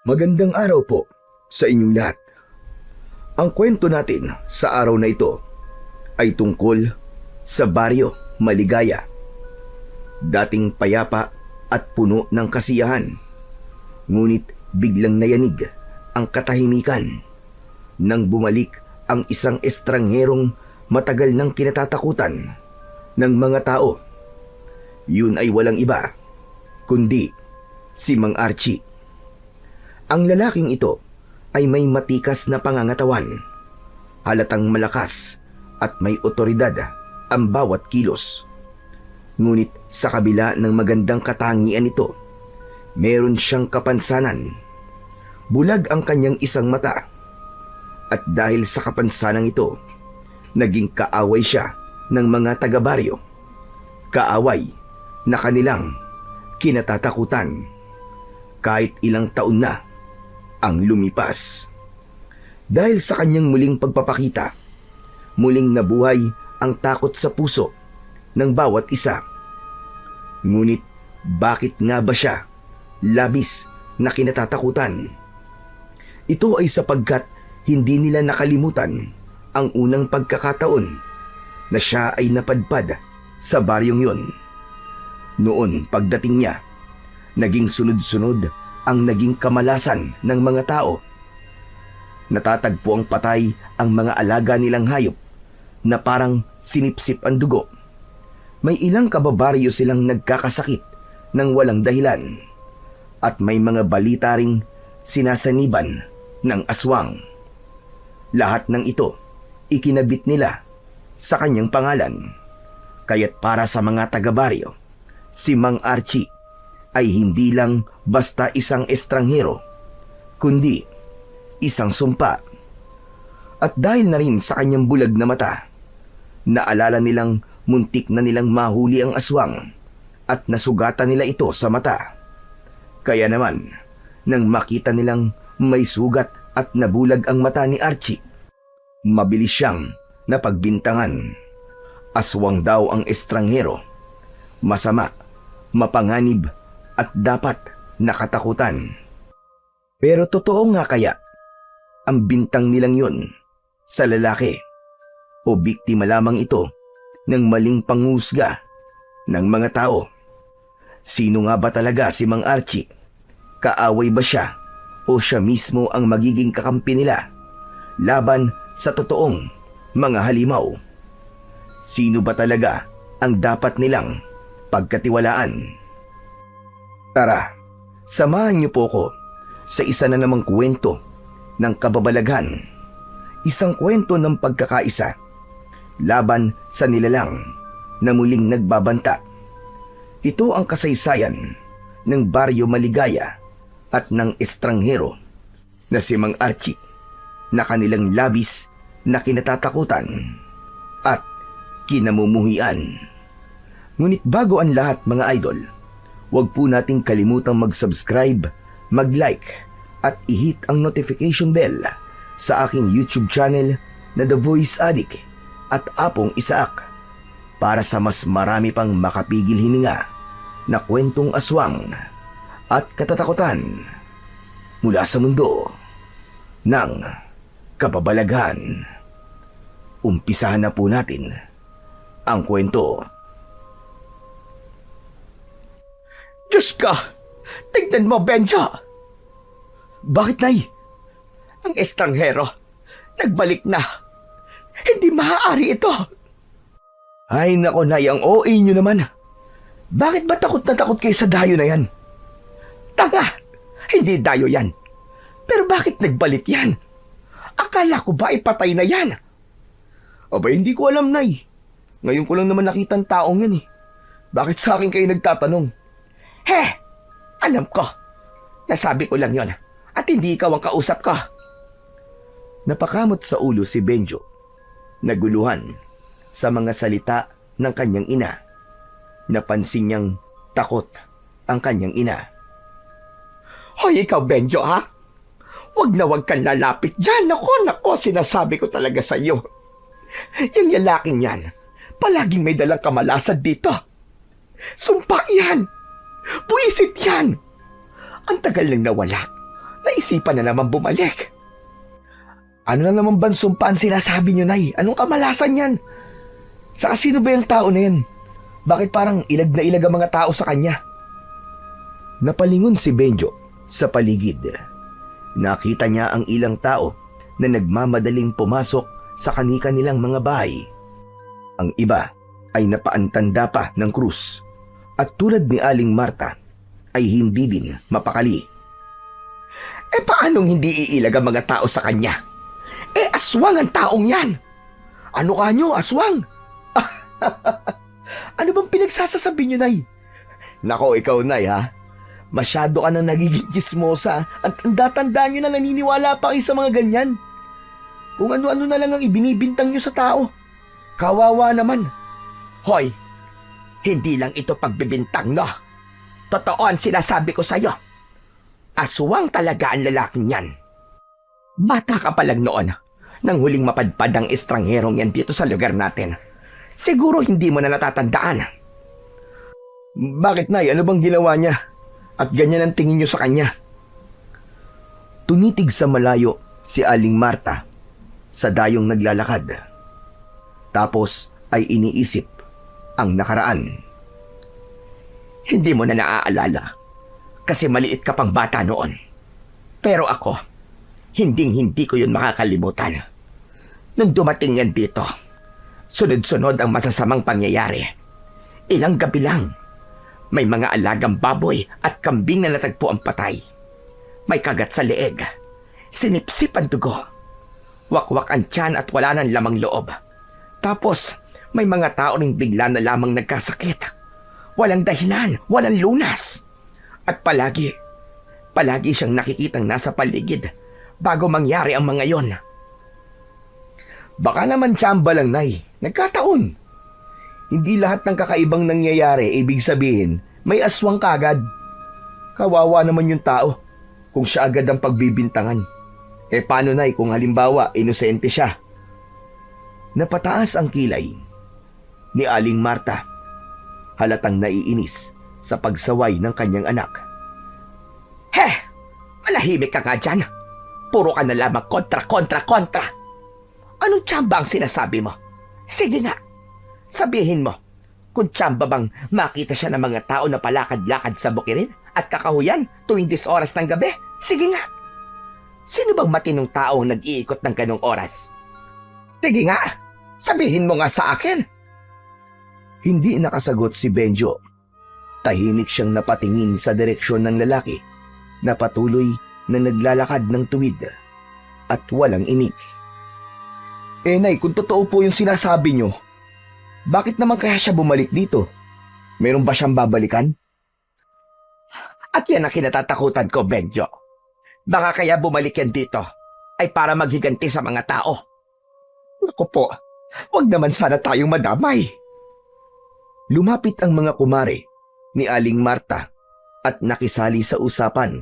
Magandang araw po sa inyong lahat. Ang kwento natin sa araw na ito ay tungkol sa Baryo Maligaya. Dating payapa at puno ng kasiyahan, ngunit biglang nayanig ang katahimikan nang bumalik ang isang estrangherong matagal nang kinatatakutan ng mga tao. Yun ay walang iba kundi si Mang Archie. Ang lalaking ito ay may matikas na pangangatawan, halatang malakas at may otoridad ang bawat kilos. Ngunit sa kabila ng magandang katangian nito, meron siyang kapansanan. Bulag ang kanyang isang mata, at dahil sa kapansanan ito, naging kaaway siya ng mga taga-baryo. Kaaway na kanilang kinatatakutan kahit ilang taon na ang lumipas. Dahil sa kanyang muling pagpapakita, muling nabuhay ang takot sa puso ng bawat isa. Ngunit bakit nga ba siya labis na kinatatakutan? Ito ay sapagkat hindi nila nakalimutan ang unang pagkakataon na siya ay napadpad sa baryong yun. Noon pagdating niya, naging sunod-sunod ang naging kamalasan ng mga tao. Natatagpo ang patay ang mga alaga nilang hayop na parang sinipsip ang dugo. May ilang kababaryo silang nagkakasakit ng walang dahilan, at may mga balita ring sinasaniban ng aswang. Lahat ng ito ikinabit nila sa kanyang pangalan. Kaya't para sa mga taga-baryo, si Mang Archie ay hindi lang basta isang estranghero, kundi isang sumpa. At dahil na rin sa kanyang bulag na mata, naalala nilang muntik na nilang mahuli ang aswang at nasugatan nila ito sa mata. Kaya naman, nang makita nilang may sugat at nabulag ang mata ni Archie, mabilis siyang napagbintangan. Aswang daw ang estranghero, masama, mapanganib, at dapat nakatakutan. Pero totoo nga kaya ang bintang nilang yun sa lalaki, o biktima lamang ito ng maling panghusga ng mga tao? Sino nga ba talaga si Mang Archie? Kaaway ba siya o siya mismo ang magiging kakampi nila laban sa totoong mga halimaw? Sino ba talaga ang dapat nilang pagkatiwalaan? Tara, samahan niyo po ko sa isa na namang kwento ng kababalaghan. Isang kwento ng pagkakaisa laban sa nilalang na muling nagbabanta. Ito ang kasaysayan ng Baryo Maligaya at ng estranghero na si Mang Archie, na kanilang labis na kinatatakutan at kinamumuhian. Ngunit bago ang lahat, mga idol, huwag po nating kalimutang mag-subscribe, mag-like at i-hit ang notification bell sa aking YouTube channel na The Voice Addict at Apong Isaak, para sa mas marami pang makapigil hininga na kwentong aswang at katatakutan mula sa mundo ng kababalaghan. Umpisahan na po natin ang kwento. Diyos ka! Tignan mo, Benjo! Bakit, Nay? Ang estranghero, nagbalik na. Hindi maaari ito. Ay nako, Nay, ang OA nyo naman. Bakit ba takot na takot kayo sa dayo na yan? Tanga! Hindi dayo yan. Pero bakit nagbalik yan? Akala ko ba ipatay na yan? Aba, hindi ko alam, Nay. Ngayon ko lang naman nakita ang taong yan eh. Bakit sa akin kayo nagtatanong? Alam ko. Nasabi ko lang yon at hindi ikaw ang kausap ko. Napakamot sa ulo si Benjo, naguluhan sa mga salita ng kanyang ina. Napansin niyang takot ang kanyang ina. Hoy, ikaw, Benjo, ha? Huwag na huwag kang lalapit dyan. Nako, sinasabi ko talaga sa iyo. Yung lalaking yan, palaging may dalang kamalasan dito. Sumpa yan! Buisit yan! Ang tagal nang nawala. naisipan na naman bumalik. Ano na naman bang sumpaan sinasabi niyo, Nay? Anong kamalasan yan? Saka sino ba yung tao na yan? Bakit parang ilag na ilag ang mga tao sa kanya? Napalingon si Benjo sa paligid. Nakita niya ang ilang tao na nagmamadaling pumasok sa kani-kanilang mga bahay. Ang iba ay napaantanda pa ng krus at tulad ni Aling Marta ay hindi din mapakali. Paanong hindi iilag ang mga tao sa kanya? Aswang ang taong yan! Ano ka nyo, aswang? Ano bang pinagsasasabi nyo, Nay? Nako, ikaw, Nay, ha? Masyado ka na nagiging chismosa at tanda-tanda nyo na naniniwala pa kayo sa mga ganyan. Kung ano-ano na lang ang ibinibintang nyo sa tao. Kawawa naman. Hoy, hindi lang ito pagbibintang, no? Totoo ang sinasabi ko sa'yo. Aswang talaga ang lalaking yan. Bata ka pa lang noon nang huling mapadpad ang estrangherong yan dito sa lugar natin. Siguro hindi mo na natatandaan. Bakit, Nay? Ano bang ginawa niya? At ganyan ang tingin niyo sa kanya? Tunitig sa malayo si Aling Marta sa dayong naglalakad. Tapos ay iniisip ang nakaraan. Hindi mo na naaalala kasi maliit ka pang bata noon. Pero ako, hindi ko yun makakalimutan. Nung dumating yan dito, sunod-sunod ang masasamang pangyayari. Ilang gabi lang, may mga alagang baboy at kambing na natagpo ang patay. May kagat sa leeg, sinipsip ang dugo, wakwak ang tiyan at wala nang lamang loob. Tapos, may mga tao ring bigla na lamang nagkasakit. Walang dahilan, walang lunas. At palagi siyang nakikitang nasa paligid bago mangyari ang mga yon. Baka naman tsamba lang, Nay. Nagkataon. Hindi lahat ng kakaibang nangyayari ibig sabihin may aswang kagad. Kawawa naman yung tao kung siya agad ang pagbibintangan. Paano, Nay, kung halimbawa inosente siya? Napataas ang kilay ni Aling Marta. Halatang naiinis sa pagsaway ng kanyang anak. Malahimik ka nga dyan. Puro ka na lamang kontra. Anong tsamba ang sinasabi mo? Sige nga, sabihin mo, kung tsamba bang makita siya ng mga tao na palakad-lakad sa bukirin at kakahuyan tuwing 10 oras ng gabi? Sige nga. Sino bang matinong tao ang nag-iikot ng ganong oras? Sige nga, sabihin mo nga sa akin. Hindi nakasagot si Benjo. Tahimik siyang napatingin sa direksyon ng lalaki na patuloy na naglalakad ng tuwid at walang imik. Nay, kung totoo po yung sinasabi nyo, bakit naman kaya siya bumalik dito? Meron ba siyang babalikan? At yan ang kinatatakutan ko, Benjo. Baka kaya bumalik yan dito ay para maghiganti sa mga tao. Naku po, wag naman sana tayong madamay. Lumapit ang mga kumare ni Aling Marta at nakisali sa usapan.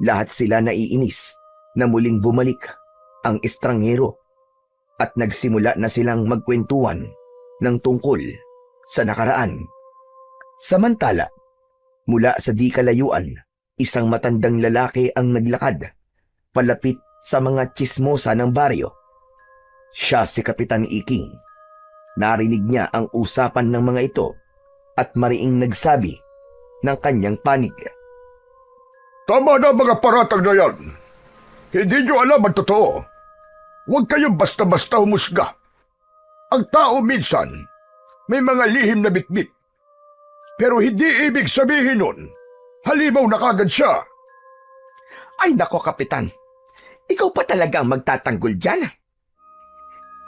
Lahat sila naiinis na muling bumalik ang estranghero at nagsimula na silang magkwentuhan ng tungkol sa nakaraan. Samantala, mula sa di kalayuan, isang matandang lalaki ang naglakad palapit sa mga tsismosa ng baryo. Siya si Kapitan Iking. Narinig niya ang usapan ng mga ito at mariing nagsabi ng kanyang panig. Tama na mga paratang na yan. Hindi nyo alam ang totoo. Huwag kayong basta-basta humusga. Ang tao minsan, may mga lihim na bitbit. Pero hindi ibig sabihin nun, halimaw na kagad siya. Ay nako, Kapitan. Ikaw pa talagang magtatanggol dyan.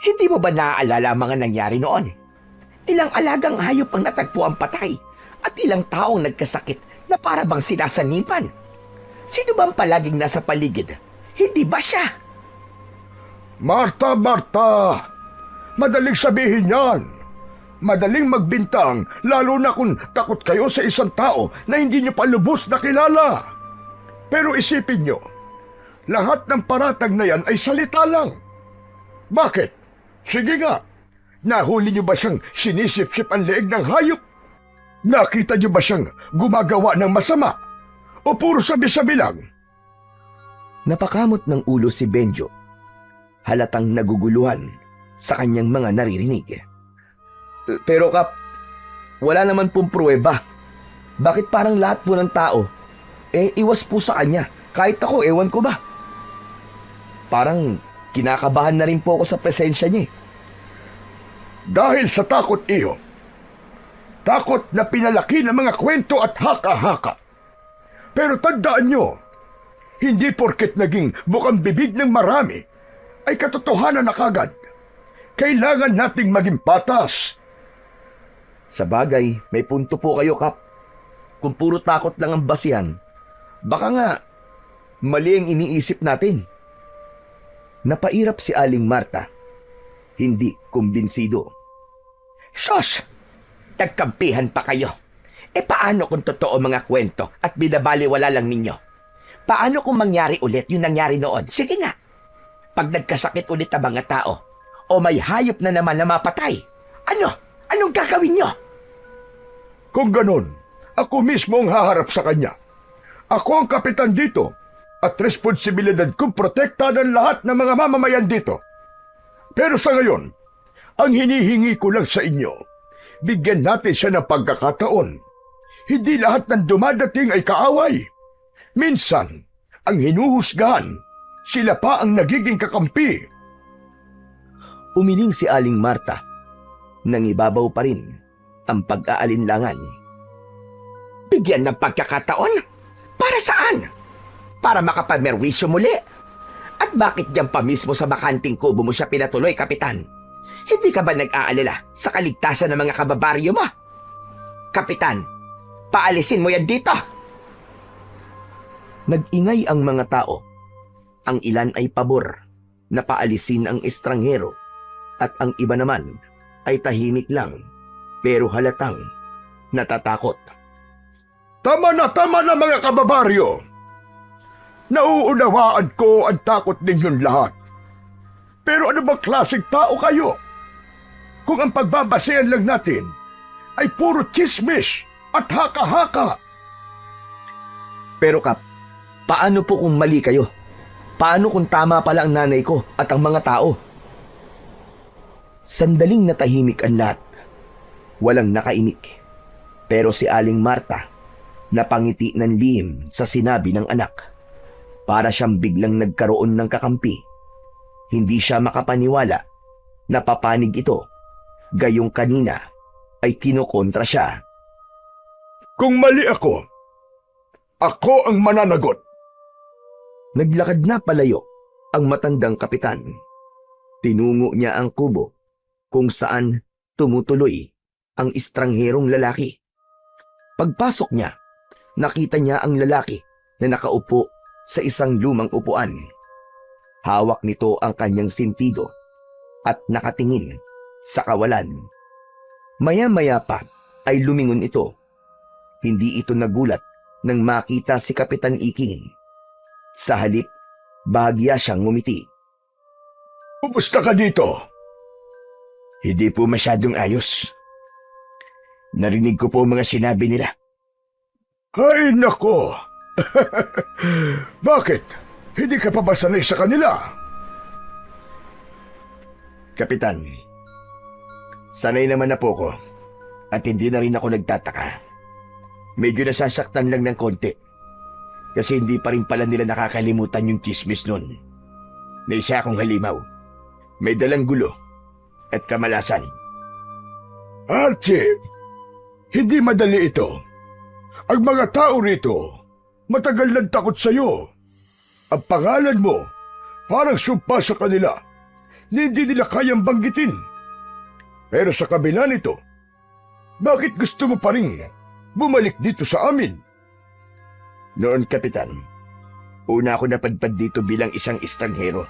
Hindi mo ba naaalala ang mga nangyari noon? Ilang alagang hayop ang natagpo ang patay at ilang taong nagkasakit na para bang sinasanipan. Sino ba ang palaging nasa paligid? Hindi ba siya? Marta, madaling sabihin yan. Madaling magbintang, lalo na kung takot kayo sa isang tao na hindi nyo pa lubos na kilala. Pero isipin nyo, lahat ng paratag na yan ay salita lang. Bakit? Sige nga, nahuli nyo ba siyang sinisip-sip ang leeg ng hayop? Nakita nyo ba siyang gumagawa ng masama? O puro sabi-sabi lang? Napakamot ng ulo si Benjo. Halatang naguguluhan sa kanyang mga naririnig. Pero Kap, wala naman pong pruweba. Bakit parang lahat po ng tao, iwas po sa kanya? Kahit ako, ewan ko ba? Parang kinakabahan na rin po ako sa presensya niya. Dahil sa takot iyo. Takot na pinalaki ng mga kwento at haka-haka. Pero tandaan nyo, hindi porket naging bukang bibig ng marami, ay katotohanan na kagad. Kailangan nating maging patas. Sa bagay, may punto po kayo, Kap. Kung puro takot lang ang basihan, baka nga mali ang iniisip natin. Napairap si Aling Marta. Hindi kumbinsido. Sos! Nagkampihan pa kayo. Paano kung totoo mga kwento at binabaliwala lang ninyo? Paano kung mangyari ulit yung nangyari noon? Sige nga. Pag nagkasakit ulit ang mga tao, o may hayop na naman na mapatay, anong gagawin nyo? Kung ganon, ako mismo ang haharap sa kanya. Ako ang kapitan dito at responsibilidad kong protektahan ang lahat ng mga mamamayan dito. Pero sa ngayon, ang hinihingi ko lang sa inyo, bigyan natin siya ng pagkakataon. Hindi lahat ng dumadating ay kaaway. Minsan, ang hinuhusgahan, sila pa ang nagiging kakampi. Umiling si Aling Marta. Nangibabaw pa rin ang pag-aalinlangan. Bigyan ng pagkakataon? Para saan? Para makapamerwisyo muli? At bakit diyan pa mismo sa bakanting kubo mo siya pinatuloy, Kapitan? Hindi ka ba nag-aalala sa kaligtasan ng mga kababaryo mo? Kapitan, paalisin mo yan dito! Nag-ingay ang mga tao. Ang ilan ay pabor na paalisin ang estranghero at ang iba naman ay tahimik lang pero halatang natatakot. Tama na mga kababaryo! Nauunawaan ko ang takot ninyong lahat. Pero ano bang klaseng tao kayo? Kung ang pagbabasehan lang natin ay puro chismis at haka-haka. Pero Kap, paano po kung mali kayo? Paano kung tama pala ang nanay ko at ang mga tao? Sandaling natahimik ang lahat. Walang nakaimik. Pero si Aling Marta napangiti ng lihim sa sinabi ng anak. Para siyang biglang nagkaroon ng kakampi. Hindi siya makapaniwala na papanig ito. Gayong kanina ay kinokontra siya. Kung mali ako ang mananagot. Naglakad na palayo ang matandang kapitan. Tinungo niya ang kubo kung saan tumutuloy ang estrangherong lalaki. Pagpasok niya, nakita niya ang lalaki na nakaupo sa isang lumang upuan. Hawak nito ang kanyang sintido at nakatingin sa kawalan. Maya-maya pa ay lumingon ito. Hindi ito nagulat nang makita si Kapitan Iking. Sa halip, bahagya siyang ngumiti. Kumusta ka dito? Hindi po masyadong ayos. Narinig ko po mga sinabi nila. Ay nako! Bakit? Hindi ka pa ba sanay sa kanila? Kapitan, sanay naman na po ko at hindi na rin ako nagtataka. Medyo nasasaktan lang ng konti kasi hindi pa rin pala nila nakakalimutan yung chismis nun. Na isa akong halimaw, may dalang gulo at kamalasan. Archie, hindi madali ito. Ang mga tao rito, matagal nang takot sa'yo. Ang pangalan mo, parang sumpa sa kanila. Hindi nila kayang banggitin. Pero sa kabila nito, bakit gusto mo pa rin bumalik dito sa amin? Noon, Kapitan, una ako napadpad dito bilang isang estranghero.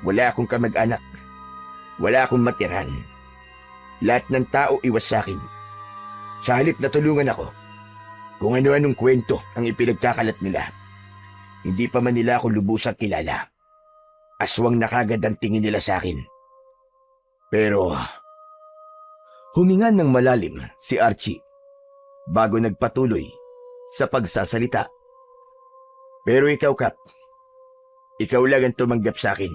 Wala akong kamag-anak. Wala akong matirhan. Lahat ng tao iwas sa akin. Sa halip na tulungan ako, kung ano-anong kwento ang ipinagkakalat nila. Hindi pa man nila ako lubusang kilala. Aswang na kagad ang tingin nila sa akin. Pero Huminga ng malalim si Archie bago nagpatuloy sa pagsasalita. Pero ikaw, Kap, ikaw lang ang tumanggap sa akin.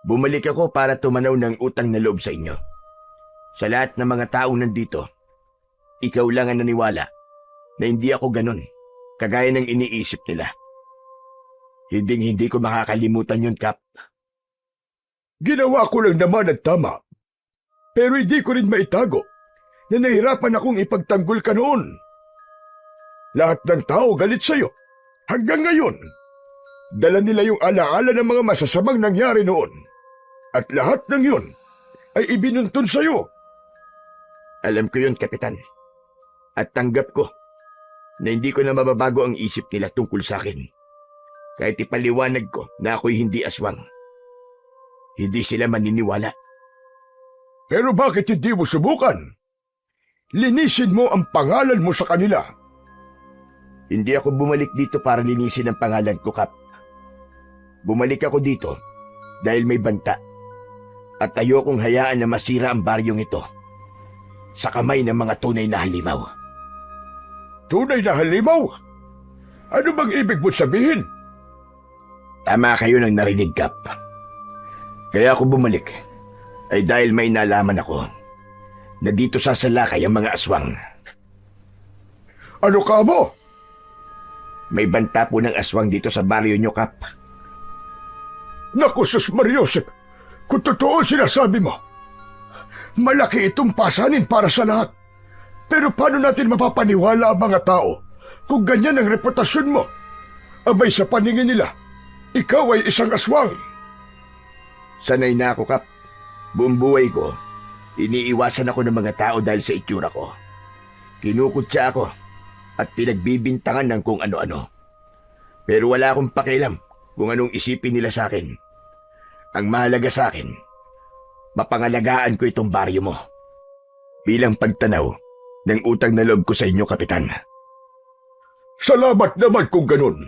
Bumalik ako para tumanaw ng utang na loob sa inyo. Sa lahat ng mga taong nandito, ikaw lang ang naniwala na hindi ako ganun, kagaya ng iniisip nila. Hindi ko makakalimutan yun, Kap. Ginawa ko lang naman ang tama. Pero hindi ko rin maitago na nahirapan akong ipagtanggol ka noon. Lahat ng tao galit sa'yo. Hanggang ngayon, dala nila yung alaala ng mga masasamang nangyari noon. At lahat ng yun ay ibinuntun sa'yo. Alam ko yun, Kapitan. At tanggap ko na hindi ko na mababago ang isip nila tungkol sa akin. Kahit ipaliwanag ko na ako'y hindi aswang. Hindi sila maniniwala. Pero bakit hindi mo subukan? Linisin mo ang pangalan mo sa kanila. Hindi ako bumalik dito para linisin ang pangalan ko, Kap. Bumalik ako dito dahil may banta. At ayokong hayaan na masira ang baryong ito sa kamay ng mga tunay na halimaw. Tunay na halimaw? Ano bang ibig mo sabihin? Tama kayo ng narinig, Kap. Kaya ako bumalik ay dahil may nalaman ako na dito sasalakay ang mga aswang. Ano ka mo? May banta po ng aswang dito sa baryo nyo, Kap. Naku, Sus Mariosep, kung totoo sinasabi mo, malaki itong pasanin para sa lahat. Pero paano natin mapapaniwala ang mga tao kung ganyan ang reputasyon mo? Abay sa paningin nila, ikaw ay isang aswang. Sanay na ako, Kap. Buong buhay ko, iniiwasan ako ng mga tao dahil sa itsura ko. Kinukutsa ako at pinagbibintangan ng kung ano-ano. Pero wala akong pakialam kung anong isipin nila sa akin. Ang mahalaga sa akin, mapangalagaan ko itong baryo mo. Bilang pagtanaw ng utang na loob ko sa inyo, Kapitan. Salamat naman kung ganun.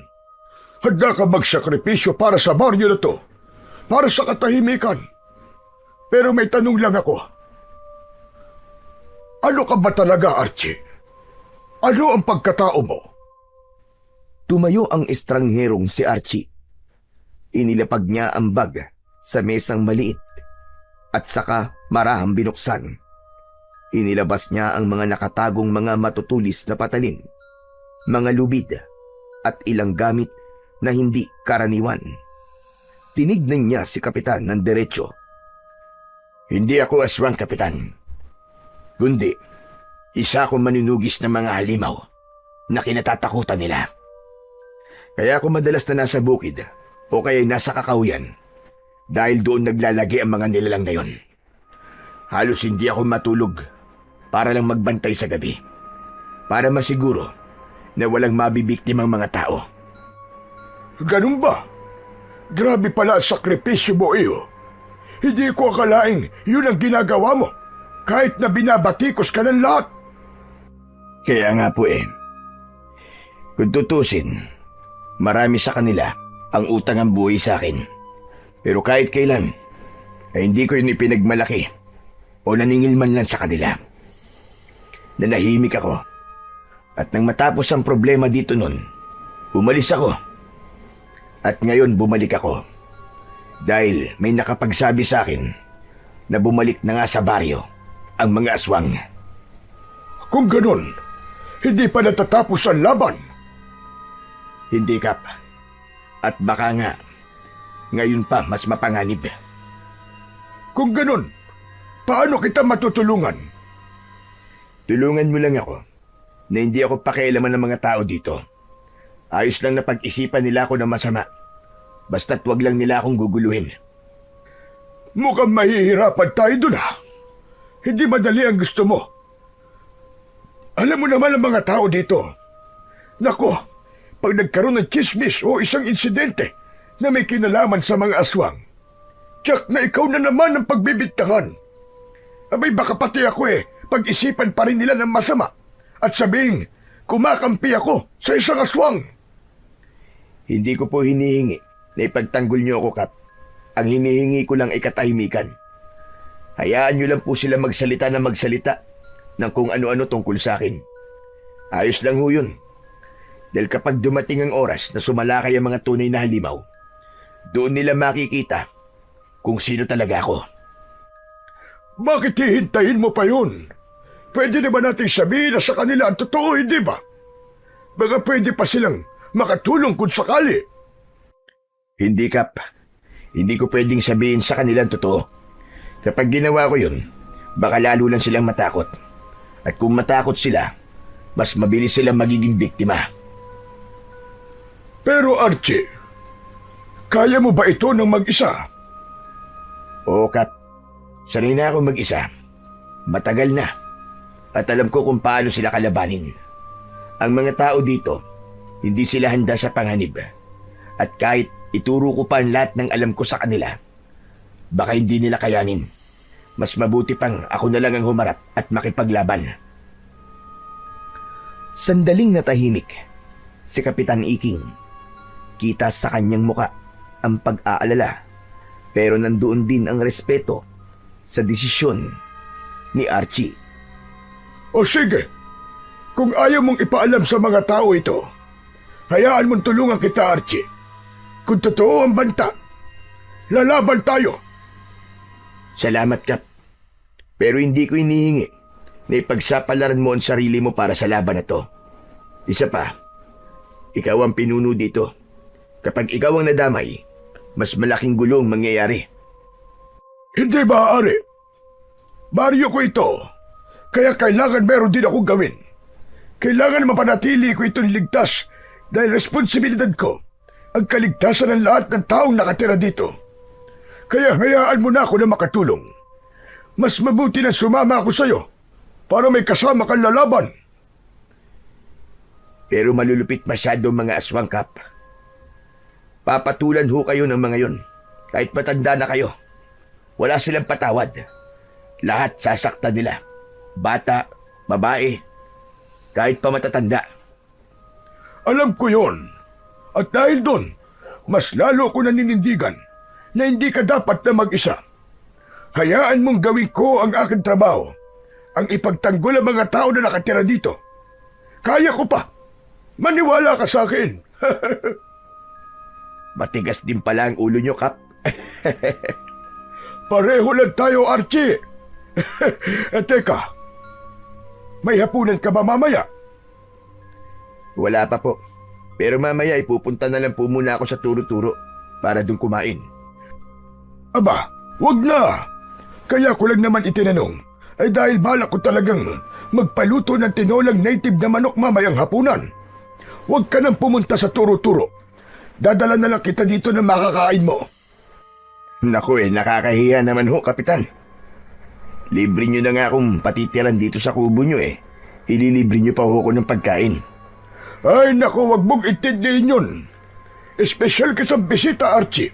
Handa ka magsakripisyo para sa baryo na to, para sa katahimikan. Pero may tanong lang ako. Ano ka ba talaga, Archie? Ano ang pagkatao mo? Tumayo ang estrangherong si Archie. Inilapag niya ang bag sa mesang maliit at saka marahang binuksan. Inilabas niya ang mga nakatagong mga matutulis na patalin, mga lubid at ilang gamit na hindi karaniwan. Tinignan niya si Kapitan ng diretso. Hindi ako aswang, Kapitan. Kundi, isa akong manunugis ng mga halimaw na kinatatakutan nila. Kaya ako madalas na nasa bukid o kaya nasa kakahuyan dahil doon naglalagi ang mga nilalang na yon. Halos hindi ako matulog para lang magbantay sa gabi, para masiguro na walang mabibiktimang mga tao. Ganun ba? Grabe pala ang sakripisyo mo, iyo. Hindi ko akalaing yun ang ginagawa mo, kahit na binabatikos ka ng lahat. Kaya nga po kung tutusin, marami sa kanila ang utang ang buhay sa akin. Pero kahit kailan, ay hindi ko yun ipinagmalaki o naningil man lang sa kanila. Nanahimik ako. At nang matapos ang problema dito nun, umalis ako. At ngayon bumalik ako. Dahil may nakapagsabi sa akin na bumalik na nga sa baryo ang mga aswang. Kung ganun, hindi pa natatapos ang laban. Hindi, Kap. At baka nga, ngayon pa mas mapanganib. Kung ganun, paano kita matutulungan? Tulungan mo lang ako na hindi ako pakialaman ng mga tao dito. Ayos lang na pag-isipan nila ako ng masama. Basta't wag lang nila akong guguluhin. Mukhang mahihirapan tayo dun, ha? Hindi madali ang gusto mo. Alam mo naman ang mga tao dito. Nako, pag nagkaroon ng chismis o isang insidente na may kinalaman sa mga aswang, tiyak na ikaw na naman ang pagbibintangan. Abay baka pati ako pag-isipan pa rin nila ng masama at sabing kumakampi ako sa isang aswang. Hindi ko po hinihingi na ipagtanggol niyo ako, Kap. Ang hinihingi ko lang ay katahimikan. Hayaan niyo lang po sila magsalita na magsalita ng kung ano-ano tungkol sa akin. Ayos lang ho yun. Dahil kapag dumating ang oras na sumalakay ang mga tunay na halimaw, Doon nila makikita kung sino talaga ako. Bakit hihintayin mo pa yun? Pwede naman natin sabihin na sa kanila ang totoo, hindi ba? Baka pwede pa silang makatulong kung sakali. Hindi, Kap. Hindi ko pwedeng sabihin sa kanilang totoo. Kapag ginawa ko yun, baka lalo lang silang matakot. At kung matakot sila, mas mabilis silang magiging biktima. Pero Archie, kaya mo ba ito ng mag-isa? Oo, Kap. Sanay na ako mag-isa. Matagal na. At alam ko kung paano sila kalabanin. Ang mga tao dito, hindi sila handa sa panganib. At kahit ituro ko pa ang lahat ng alam ko sa kanila, baka hindi nila kayanin. Mas mabuti pang ako na lang ang humarap at makipaglaban. Sandaling natahimik si Kapitan Iking. Kita sa kanyang muka ang pag-aalala, pero nandoon din ang respeto sa desisyon ni Archie. O sige, kung ayaw mong ipaalam sa mga tao ito, hayaan mong tulungan kita, Archie. Kung totoo ang banta, lalaban tayo. Salamat, Kap. Pero hindi ko inihingi na ipagsapalaran mo ang sarili mo para sa laban na to. Isa pa, ikaw ang pinuno dito. Kapag ikaw ang nadamay, mas malaking gulong mangyayari. Hindi ba, Ari? Baryo ko ito, kaya kailangan meron din akong gawin. Kailangan mapanatili ko itong ligtas dahil responsibilidad ko ang kaligtasan ng lahat ng taong nakatira dito. Kaya hayaan mo na ako na makatulong. Mas mabuti na sumama ako sa'yo para may kasama kang lalaban. Pero malulupit masyado mga aswang, Kap. Papatulan ho kayo ng mga yon. Kahit matanda na kayo. Wala silang patawad. Lahat sasaktan nila. Bata, babae, kahit pa matatanda. Alam ko yon. At dahil doon, mas lalo ko naninindigan na hindi ka dapat na mag-isa. Hayaan mong gawin ko ang aking trabaho, ang ipagtanggol ang mga tao na nakatira dito. Kaya ko pa. Maniwala ka sa akin. Matigas din pala ang ulo nyo, Kap. Pareho lang tayo, Archie. Teka, may hapunan ka ba mamaya? Wala pa po. Pero mamaya ipupunta na lang po muna ako sa turo-turo para dun kumain. Aba, wag na. Kaya ko lang naman itinanong ay dahil balak ko talagang magpaluto ng tinolang native na manok mamayang hapunan. Huwag ka nang pumunta sa turo-turo. Dadala na lang kita dito na makakain mo. Naku nakakahiya naman ho, Kapitan. Libre nyo na nga akong patitiran dito sa kubo nyo eh. Ililibre nyo pa ho ko ng pagkain. Ay naku, wag mong intindihin yun. Espesyal ka sa bisita, Archie.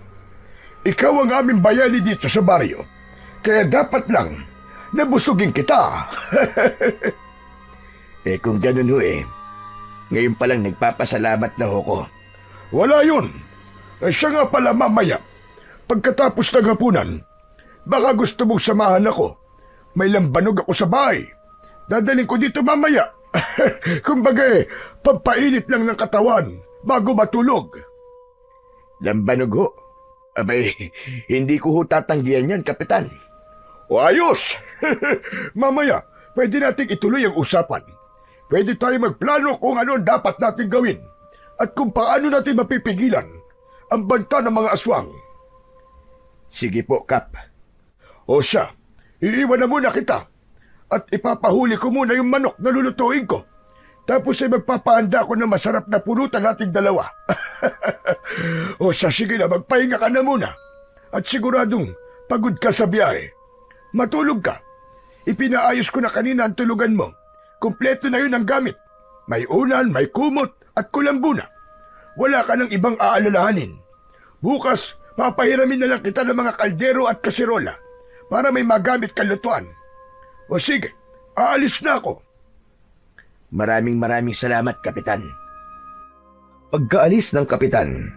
Ikaw ang aming bayani dito sa baryo. Kaya dapat lang nabusugin kita. Eh kung ganun ho eh, ngayon palang nagpapasalamat na ho ko. Wala yun. Siya nga pala mamaya. Pagkatapos ng hapunan, baka gusto mong samahan ako. May lambanog ako sa bahay. Dadaling ko dito mamaya. Kumbaga pampainit lang ng katawan bago matulog. Lambanog ho? Abay, hindi ko ho tatanggihan yan, Kapitan. O ayos! Mamaya, pwede nating ituloy ang usapan. Pwede tayo magplano kung ano ang dapat natin gawin at kung paano natin mapipigilan ang banta ng mga aswang. Sige po, Kap. O siya, iiwan na muna kita at ipapahuli ko muna yung manok na lulutuin ko. Tapos ay magpapahanda ko ng masarap na pulutan nating dalawa. O siya, sige na, magpahinga ka na muna. At siguradong pagod ka sa biyahe. Matulog ka. Ipinaayos ko na kanina ang tulugan mo. Kumpleto na yun ang gamit. May unan, may kumot at kulambo na. Wala ka ng ibang aalalahanin. Bukas, papahiramin na lang kita ng mga kaldero at kasirola para may magamit kang lutuan. O sige, aalis na ako. Maraming salamat, Kapitan. Pagkaalis ng kapitan,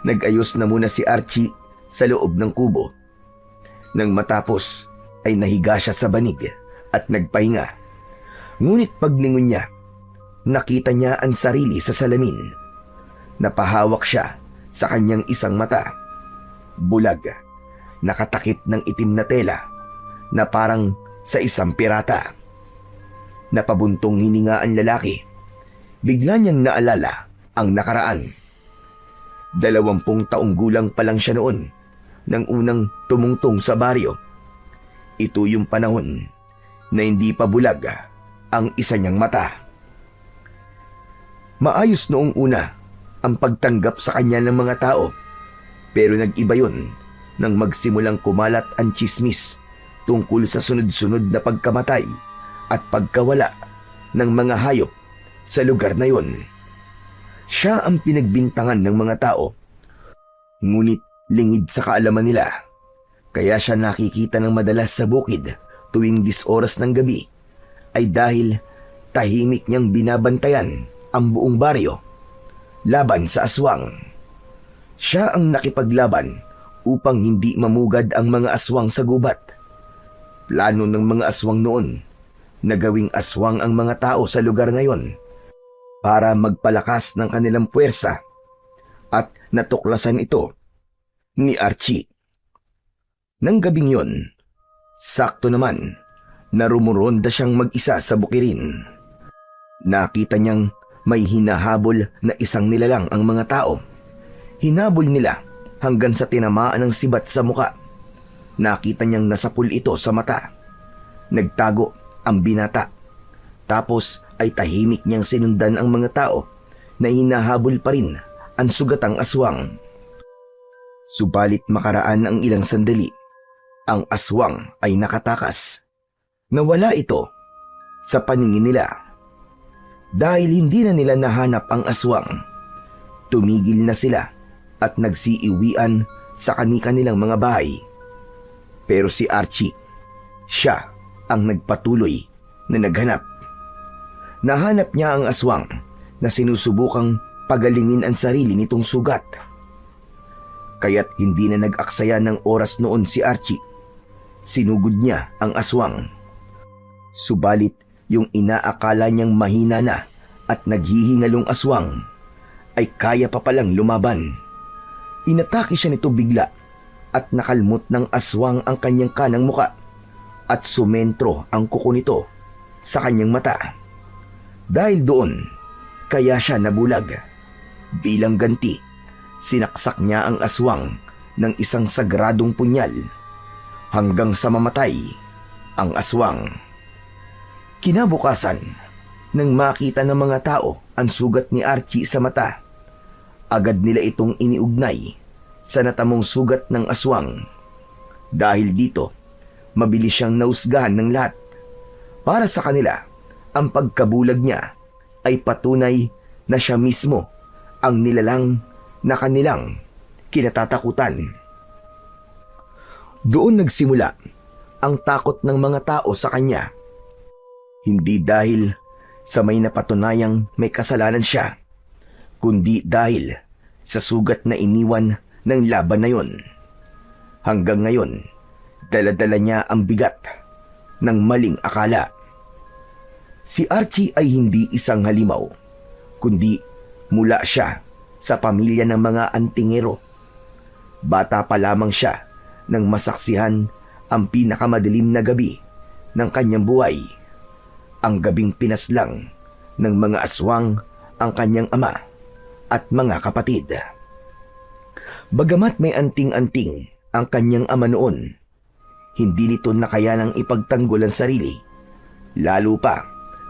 nag-ayos na muna si Archie sa loob ng kubo. Nang matapos, ay nahiga siya sa banig at nagpahinga. Ngunit paglingon niya, nakita niya ang sarili sa salamin. Napahawak siya sa kanyang isang mata. bulag, nakatakip ng itim na tela na parang sa isang pirata. Napabuntong hininga ang lalaki. Bigla niyang naalala ang nakaraan. 20 taong gulang pa lang siya noon nang unang tumungtong sa baryo. Ito yung panahon na hindi pa bulag ang isa niyang mata. Maayos noong una ang pagtanggap sa kanya ng mga tao, pero nag-iba yun nang magsimulang kumalat ang tsismis tungkol sa sunod-sunod na pagkamatay at pagkawala ng mga hayop sa lugar na yon. Siya ang pinagbintangan ng mga tao, ngunit lingid sa kaalaman nila. Kaya siya nakikita ng madalas sa bukid tuwing 10 oras ng gabi ay dahil tahimik niyang binabantayan ang buong baryo laban sa aswang. Siya ang nakipaglaban upang hindi mamugad ang mga aswang sa gubat. Plano ng mga aswang noon na gawing aswang ang mga tao sa lugar ngayon para magpalakas ng kanilang puwersa, at natuklasan ito ni Archie. Nang gabing yon, sakto naman na rumuronda siyang mag-isa sa bukirin. Nakita niyang may hinahabol na isang nilalang ang mga tao. Hinabol nila hanggang sa tinamaan ng sibat sa muka. Nakita niyang nasapul ito sa mata. Nagtago ang binata. Tapos ay tahimik niyang sinundan ang mga tao na hinahabol pa rin ang sugatang aswang. Subalit makaraan ang ilang sandali, ang aswang ay nakatakas. Nawala ito sa paningin nila. Dahil hindi na nila nahanap ang aswang, tumigil na sila at nagsiiwian sa kani-kanilang mga bahay. Pero si Archie, siya ang nagpatuloy na naghanap. Nahanap niya ang aswang na sinusubukang pagalingin ang sarili nitong sugat. Kaya't hindi na nag-aksaya ng oras noon si Archie. Sinugod niya ang aswang. Subalit yung inaakala niyang mahina na at naghihingalong aswang ay kaya pa palang lumaban. Inatake siya nito bigla at nakalmot ng aswang ang kanyang kanang muka at sumentro ang kuko nito sa kanyang mata. Dahil doon, kaya siya nabulag. Bilang ganti, sinaksak niya ang aswang ng isang sagradong punyal hanggang sa mamatay ang aswang. Kinabukasan, nang makita ng mga tao ang sugat ni Archie sa mata, agad nila itong iniugnay sa natamong sugat ng aswang. Dahil dito, mabilis siyang nausgahan ng lahat. Para sa kanila, ang pagkabulag niya ay patunay na siya mismo ang nilalang na kanilang kinatatakutan. Doon nagsimula ang takot ng mga tao sa kanya. Hindi dahil sa may napatunayang may kasalanan siya, kundi dahil sa sugat na iniwan ng laban na yon. Hanggang ngayon, dala-dala niya ang bigat ng maling akala. Si Archie ay hindi isang halimaw, kundi mula siya sa pamilya ng mga antingero. Bata pa lamang siya nang masaksihan ang pinakamadilim na gabi ng kanyang buhay. Ang gabing pinaslang ng mga aswang ang kanyang ama at mga kapatid. Bagamat may anting-anting ang kanyang ama noon, hindi nito nakayanang ipagtanggol ang sarili, lalo pa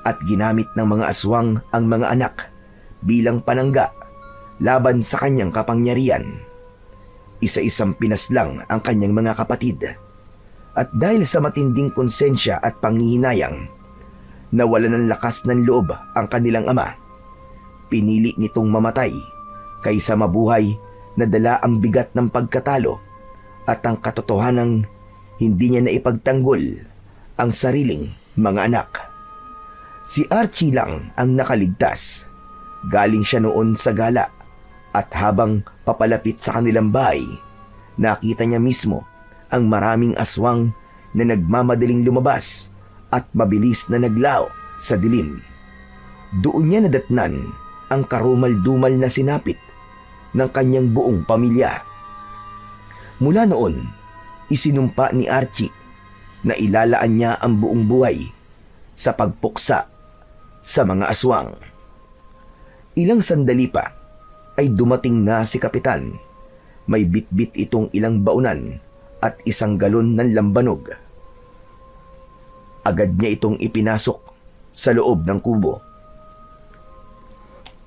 at ginamit ng mga aswang ang mga anak bilang panangga laban sa kanyang kapangyarihan. Isa-isang pinaslang ang kanyang mga kapatid, at dahil sa matinding konsensya at panghihinayang, nawala ng lakas ng loob ang kanilang ama. Pinili nitong mamatay kaysa mabuhay na dala ang bigat ng pagkatalo at ang katotohanang hindi niya naipagtanggol ang sariling mga anak. Si Archie lang ang nakaligtas. Galing siya noon sa gala at habang papalapit sa kanilang bahay, nakita niya mismo ang maraming aswang na nagmamadaling lumabas at mabilis na naglao sa dilim. Doon niya nadatnan ang karumal-dumal na sinapit ng kanyang buong pamilya. Mula noon, isinumpa ni Archie na ilalaan niya ang buong buhay sa pagpuksa sa mga aswang. Ilang sandali pa ay dumating na si Kapitan. May bitbit itong ilang baunan at isang galon ng lambanog. Agad niya itong ipinasok sa loob ng kubo.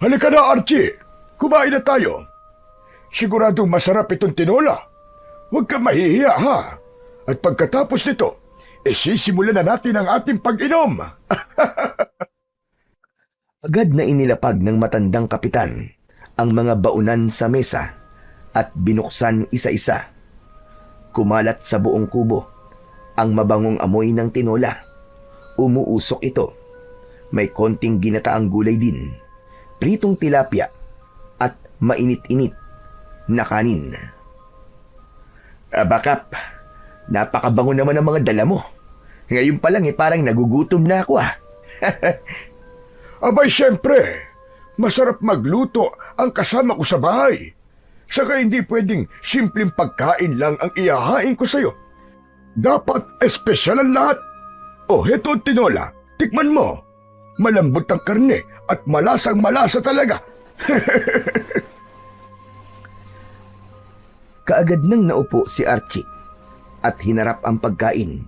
Halika na, Archie! Kumain na tayo! Siguradong masarap itong tinola. Huwag kang mahihiya, ha? At pagkatapos nito, sisimulan na natin ang ating pag-inom. Agad na inilapag ng matandang kapitan ang mga baunan sa mesa at binuksan isa-isa. Kumalat sa buong kubo ang mabangong amoy ng tinola. Umuusok ito. May konting ginataang gulay din, pritong tilapia at mainit-init na kanin. Bakap, napakabango naman ang mga dala mo. Ngayon pa lang parang nagugutom na ako Abay, syempre, masarap magluto ang kasama ko sa bahay. Saka hindi pwedeng simpleng pagkain lang ang ihahain ko sa'yo. Dapat espesyal ang lahat. Oh, heto ang tinola. Tikman mo. Malambot ang karne at malasang malasa talaga. Kaagad nang naupo si Archie at hinarap ang pagkain.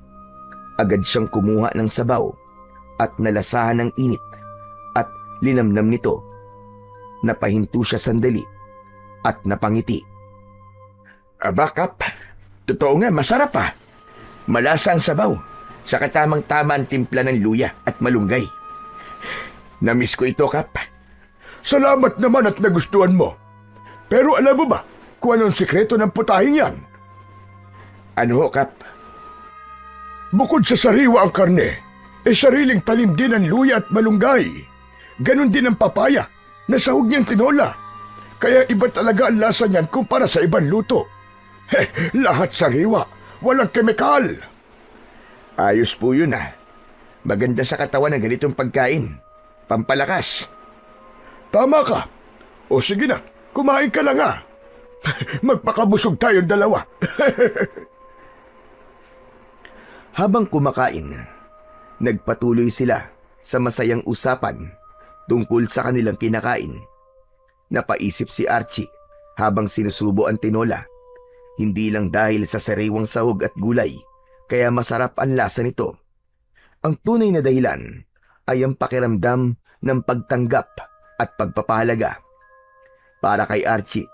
Agad siyang kumuha ng sabaw at nalasahan ng init at linamnam nito. Napahinto siya sandali at napangiti. Bakap, totoo nga, masarap Malasa ang sabaw, saka tamang-tama ang timpla ng luya at malunggay. Namiss ko ito, Kap. Salamat naman at nagustuhan mo. Pero alam mo ba kung anong sikreto ng putahing yan? Ano ho, Kap? Bukod sa sariwa ang karne, sariling talim din ang luya at malunggay. Ganon din ang papaya na sahog niyang tinola. Kaya iba talaga ang lasa niyan kumpara sa ibang luto. Lahat sariwa, walang kemikal. Ayos po yun Maganda sa katawan ng ganitong pagkain. Pampalakas. Tama ka. O sige na, kumain ka lang Magpakabusog tayong dalawa. Habang kumakain, nagpatuloy sila sa masayang usapan tungkol sa kanilang kinakain. Napaisip si Archie habang sinusubo ang tinola. Hindi lang dahil sa sariwang sahog at gulay, kaya masarap ang lasa nito. Ang tunay na dahilan ay ang pakiramdam ng pagtanggap at pagpapahalaga. Para kay Archie,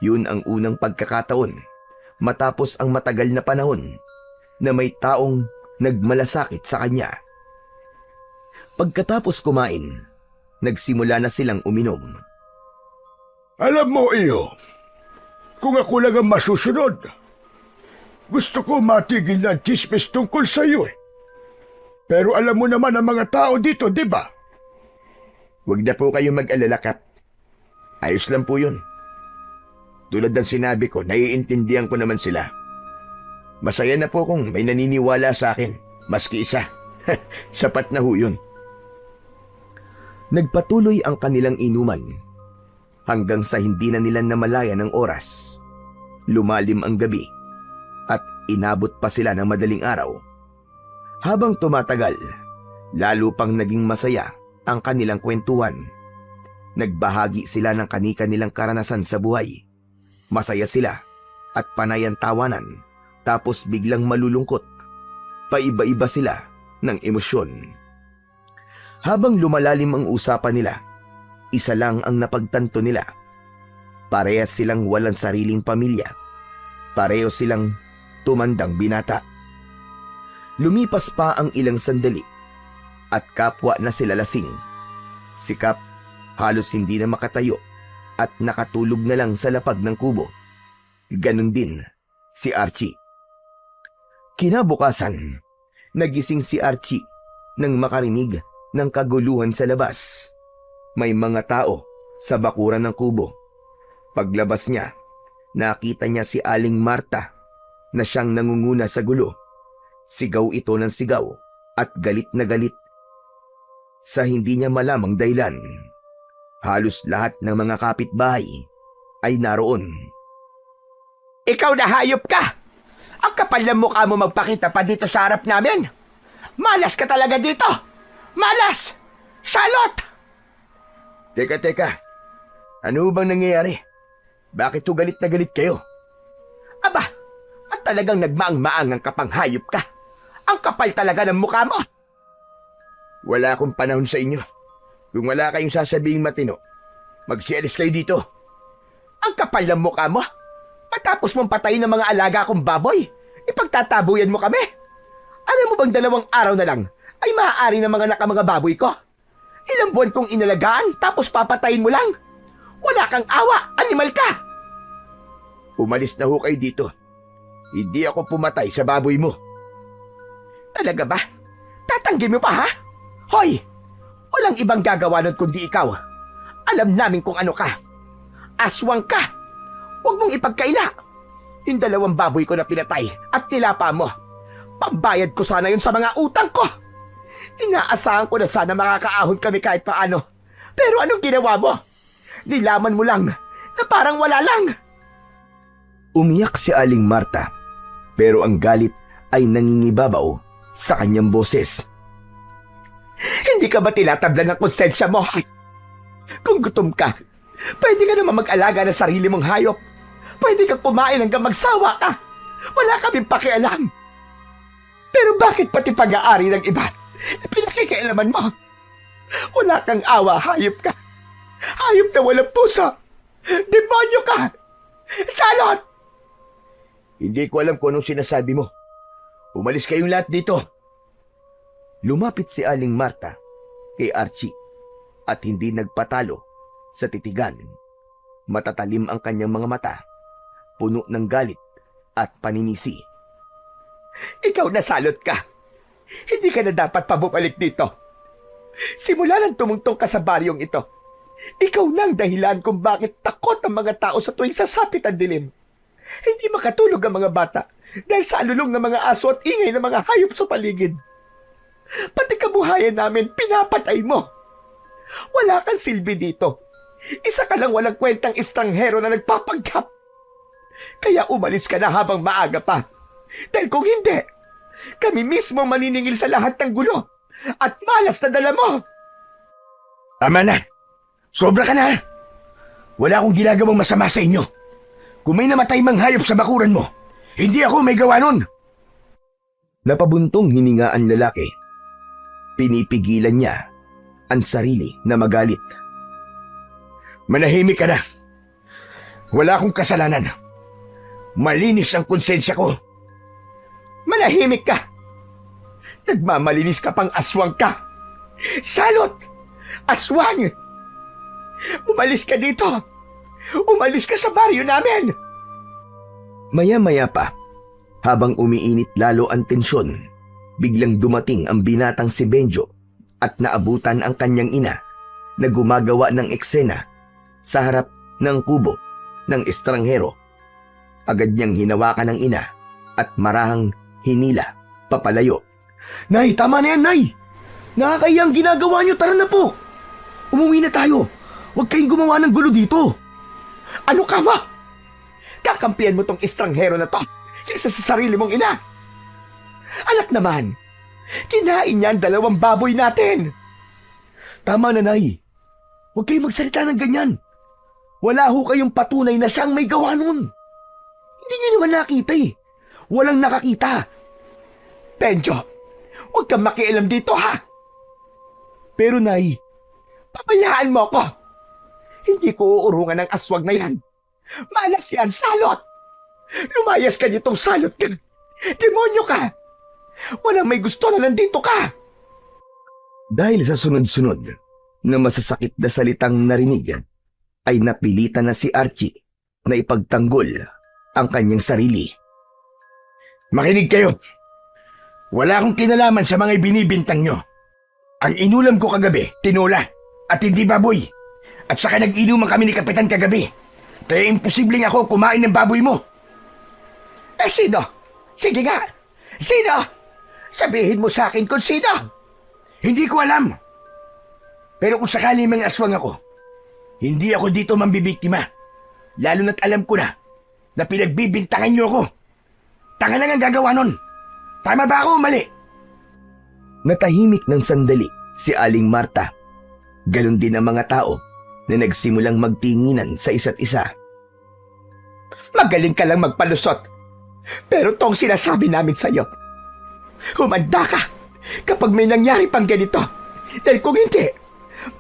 yun ang unang pagkakataon matapos ang matagal na panahon na may taong nagmalasakit sa kanya. Pagkatapos kumain, nagsimula na silang uminom. Alam mo, iyo, kung ako lang ang masusunod, gusto ko matigil na ang chismis tungkol sa iyo Pero alam mo naman ang mga tao dito, di ba? Huwag na po kayong mag-alala, Kap. Ayos lang po yun. Tulad ng sinabi ko, naiintindihan ko naman sila. Masaya na po kung may naniniwala sa akin, maski isa. Sapat na ho yun. Nagpatuloy ang kanilang inuman hanggang sa hindi na nila namalayan ng oras. Lumalim ang gabi at inabot pa sila ng madaling araw. Habang tumatagal, lalo pang naging masaya ang kanilang kwentuhan. Nagbahagi sila ng kani-kanilang karanasan sa buhay. Masaya sila at panay ang tawanan, tapos biglang malulungkot. Paiba-iba sila ng emosyon. Habang lumalalim ang usapan nila, isa lang ang napagtanto nila. Parehas silang walang sariling pamilya. Pareho silang tumandang binata. Lumipas pa ang ilang sandali at kapwa na sila lasing. Si Kap halos hindi na makatayo at nakatulog na lang sa lapag ng kubo. Ganon din si Archie. Kinabukasan, nagising si Archie nang makarinig ng kaguluhan sa labas. May mga tao sa bakuran ng kubo. Paglabas niya, nakita niya si Aling Marta na siyang nangunguna sa gulo. Sigaw ito ng sigaw at galit na galit. Sa hindi niya malamang dahilan, halos lahat ng mga kapitbahay ay naroon. Ikaw na hayop ka! Ang kapal ng mukha mo magpakita pa dito sa harap namin! Malas ka talaga dito! Malas! Salot! Teka. Ano bang nangyayari? Bakit to galit na galit kayo? Aba, at talagang nagmaang-maangang kapang hayop ka. Ang kapal talaga ng mukha mo. Wala akong panahon sa inyo. Kung wala kayong sasabihin matino, magsialis kayo dito. Ang kapal ng mukha mo. Matapos mong patayin ng mga alaga kong baboy, ipagtatabuyan mo kami. Alam mo bang 2 araw na lang ay maaari ng mga baboy ko? Ilang buwan kong inalagaan tapos papatayin mo lang. Wala kang awa, animal ka. Umalis na ho kayo dito. Hindi ako pumatay sa baboy mo. Talaga ba? Tatanggi mo pa ha? Hoy! Walang ibang gagawa nun kundi ikaw. Alam namin kung ano ka. Aswang ka! Huwag mong ipagkaila. Yung 2 baboy ko na pinatay at nilapa mo. Pambayad ko sana yun sa mga utang ko. Inaasahan ko na sana makakaahon kami kahit paano. Pero anong ginawa mo? Nilaman mo lang na parang wala lang. Umiyak si Aling Marta, pero ang galit ay nangingibabaw sa kanyang boses. Hindi ka ba tinatablan ng konsensya mo? Kung gutom ka, pwede ka naman mag-alaga ng sarili mong hayop. Pwede kang kumain hanggang magsawa ka. Wala kaming pakialam. Pero bakit pati pag-aari ng iba, pinakikialaman mo? Wala kang awa, hayop ka. Hayop na walang puso. Demonyo ka. Salot! Hindi ko alam kung anong sinasabi mo. Umalis kayong lahat dito. Lumapit si Aling Marta kay Archie at hindi nagpatalo sa titigan. Matatalim ang kanyang mga mata, puno ng galit at paninisi. Ikaw na salot ka. Hindi ka na dapat pabumalik dito. Simula nang tumungtong ka sa baryong ito, ikaw na ang dahilan kung bakit takot ang mga tao sa tuwing sasapit ang dilim. Hindi makatulog ang mga bata dahil sa alulong ng mga aso at ingay ng mga hayop sa paligid. Pati kabuhayan namin pinapatay mo. Wala kang silbi dito. Isa ka lang walang kwentang estranghero na nagpapanggap. Kaya umalis ka na habang maaga pa. Dahil kung hindi, kami mismo maniningil sa lahat ng gulo at malas na dala mo. Tama na. Sobra ka na. Wala akong ginagawang masama sa inyo. Kung may namatay mang hayop sa bakuran mo, hindi ako may gawa nun. Napabuntong hininga ang lalaki. Pinipigilan niya ang sarili na magalit. Manahimik ka na. Wala akong kasalanan. Malinis ang konsensya ko. Manahimik ka. Nagmamalinis ka pang aswang ka. Salot! Aswang! Umalis ka dito. Umalis ka sa baryo namin. Maya-maya pa, habang umiinit lalo ang tensyon, biglang dumating ang binatang si Benjo at naabutan ang kanyang ina na gumagawa ng eksena sa harap ng kubo ng estranghero. Agad niyang hinawakan ng ina at marahang hinila papalayo. Nay, tama na yan, Nay. Nakakayang ginagawa niyo, tara na po. Umuwi na tayo. Huwag kayong gumawa ng gulo dito. Ano ka ba? Kakampihan mo tong estranghero na to kaysa sa sarili mong ina. Anak naman, kinain niya ang 2 baboy natin. Tama na, Nay. Huwag kayong magsalita ng ganyan. Wala ho kayong patunay na siyang may gawa nun. Hindi niyo naman nakita eh. Walang nakakita. Benjo, huwag kang makialam dito ha. Pero, Nay, pabayaan mo ako. Hindi ko uurungan ng aswag na yan. Malas yan, salot! Lumayas ka ditong salot ka. Demonyo ka! Walang may gusto na nandito ka! Dahil sa sunod-sunod na masasakit na salitang narinig, ay napilitan na si Archie na ipagtanggol ang kanyang sarili. Makinig kayo. Wala akong kinalaman sa mga ibinibintang nyo. Ang inulam ko kagabi, tinola, at hindi baboy. At saka nag-inuman kami ni Kapitan kagabi. Kaya imposibleng ako kumain ng baboy mo. Eh sino? Sige nga. Sino? Sabihin mo sa akin kung sino. Hindi ko alam. Pero kung sakali mga aswang ako, hindi ako dito mambibiktima. Lalo na't alam ko na na pinagbibintangan niyo ako. Tanga lang ang gagawa nun. Tama ba ako o mali? Natahimik ng sandali si Aling Marta. Ganon din ang mga tao na nagsimulang magtinginan sa isa't isa. Magaling ka lang magpalusot. Pero tong sinasabi namin sa'yo, humanda ka kapag may nangyari pang ganito. Dahil kung hindi,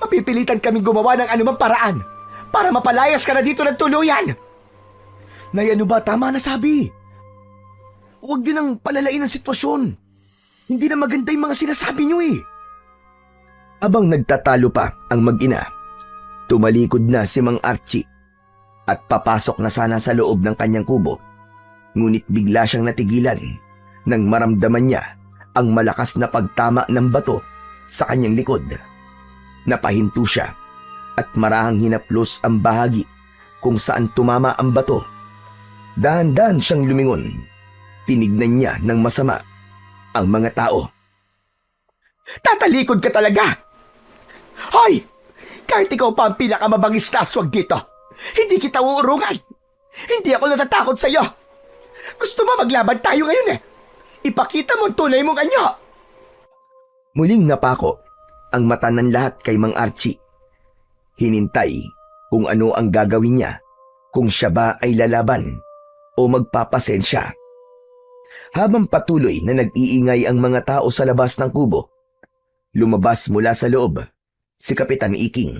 mapipilitan kaming gumawa ng anumang paraan para mapalayas ka na dito ng tuluyan. Nay, ano ba? Tama na sabi. Huwag nyo nang palalain ang sitwasyon. Hindi na maganda yung mga sinasabi nyo eh. Abang nagtatalo pa ang mag-ina, tumalikod na si Mang Archie at papasok na sana sa loob ng kanyang kubo. Ngunit bigla siyang natigilan nang maramdaman niya ang malakas na pagtama ng bato sa kanyang likod. Napahinto siya at marahang hinaplos ang bahagi kung saan tumama ang bato. Dahan-dahan siyang lumingon. Tinignan niya ng masama ang mga tao. Tatalikod ka talaga! Hoy! Kahit ikaw pa ang pinakamabangis na aswag dito, hindi kita uurungan! Hindi ako natatakot sa'yo! Gusto mo maglaban tayo ngayon eh! Ipakita mo ang tunay mong anyo! Muling napako ang mata ng lahat kay Mang Archie. Hinintay kung ano ang gagawin niya, kung siya ba ay lalaban o magpapasensya. Habang patuloy na nag-iingay ang mga tao sa labas ng kubo, lumabas mula sa loob si Kapitan Iking.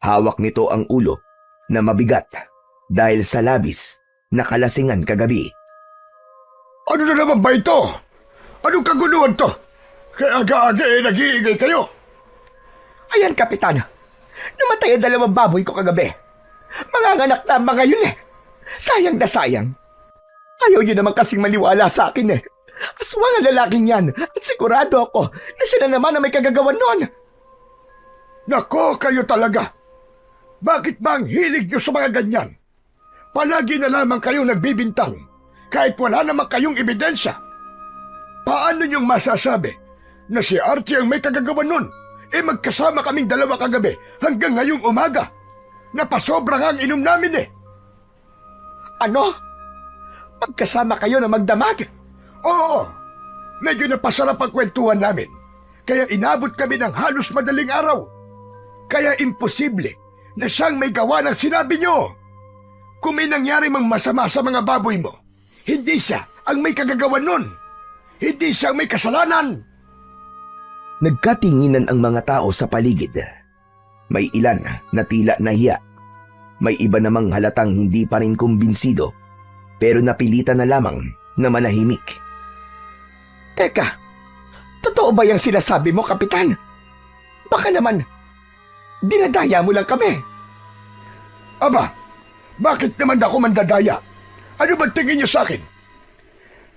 Hawak nito ang ulo na mabigat dahil sa labis na kalasingan kagabi. Ano na naman ba ito? Anong kaguluhan to? Kaya aga-aga nag-iingay kayo. Ayan, Kapitan. Namatay ang 2 baboy ko kagabi. Manganganak na mga yun eh. Sayang na sayang. Ayaw niyo naman kasing maniwala sa akin eh. Aswang ang lalaking yan at sigurado ako na siya na naman ang may kagagawan nun. Nako, kayo talaga. Bakit ba ang hilig niyo sa mga ganyan? Palagi na lamang kayong nagbibintang kahit wala naman kayong ebidensya. Paano niyong masasabi na si Archie ang may kagagawan nun? Magkasama kaming 2 kagabi hanggang ngayong umaga. Napasobra nga ang inom namin eh. Ano? Magkasama kayo na magdamag? Oo, medyo napasarap ang kwentuhan namin. Kaya inabot kami ng halos madaling araw. Kaya imposible na siyang may gawa ng sinabi niyo. Kung may nangyari mang masama sa mga baboy mo, hindi siya ang may kagagawan nun. Hindi siya ang may kasalanan. Nagkatinginan ang mga tao sa paligid. May ilan na tila nahiya. May iba namang halatang hindi pa rin kumbinsido, pero napilitan na lamang na manahimik. Teka, totoo ba yung sinasabi mo, Kapitan? Baka naman, dinadaya mo lang kami. Aba, bakit naman ako mandadaya? Ano ba tingin niyo sa akin?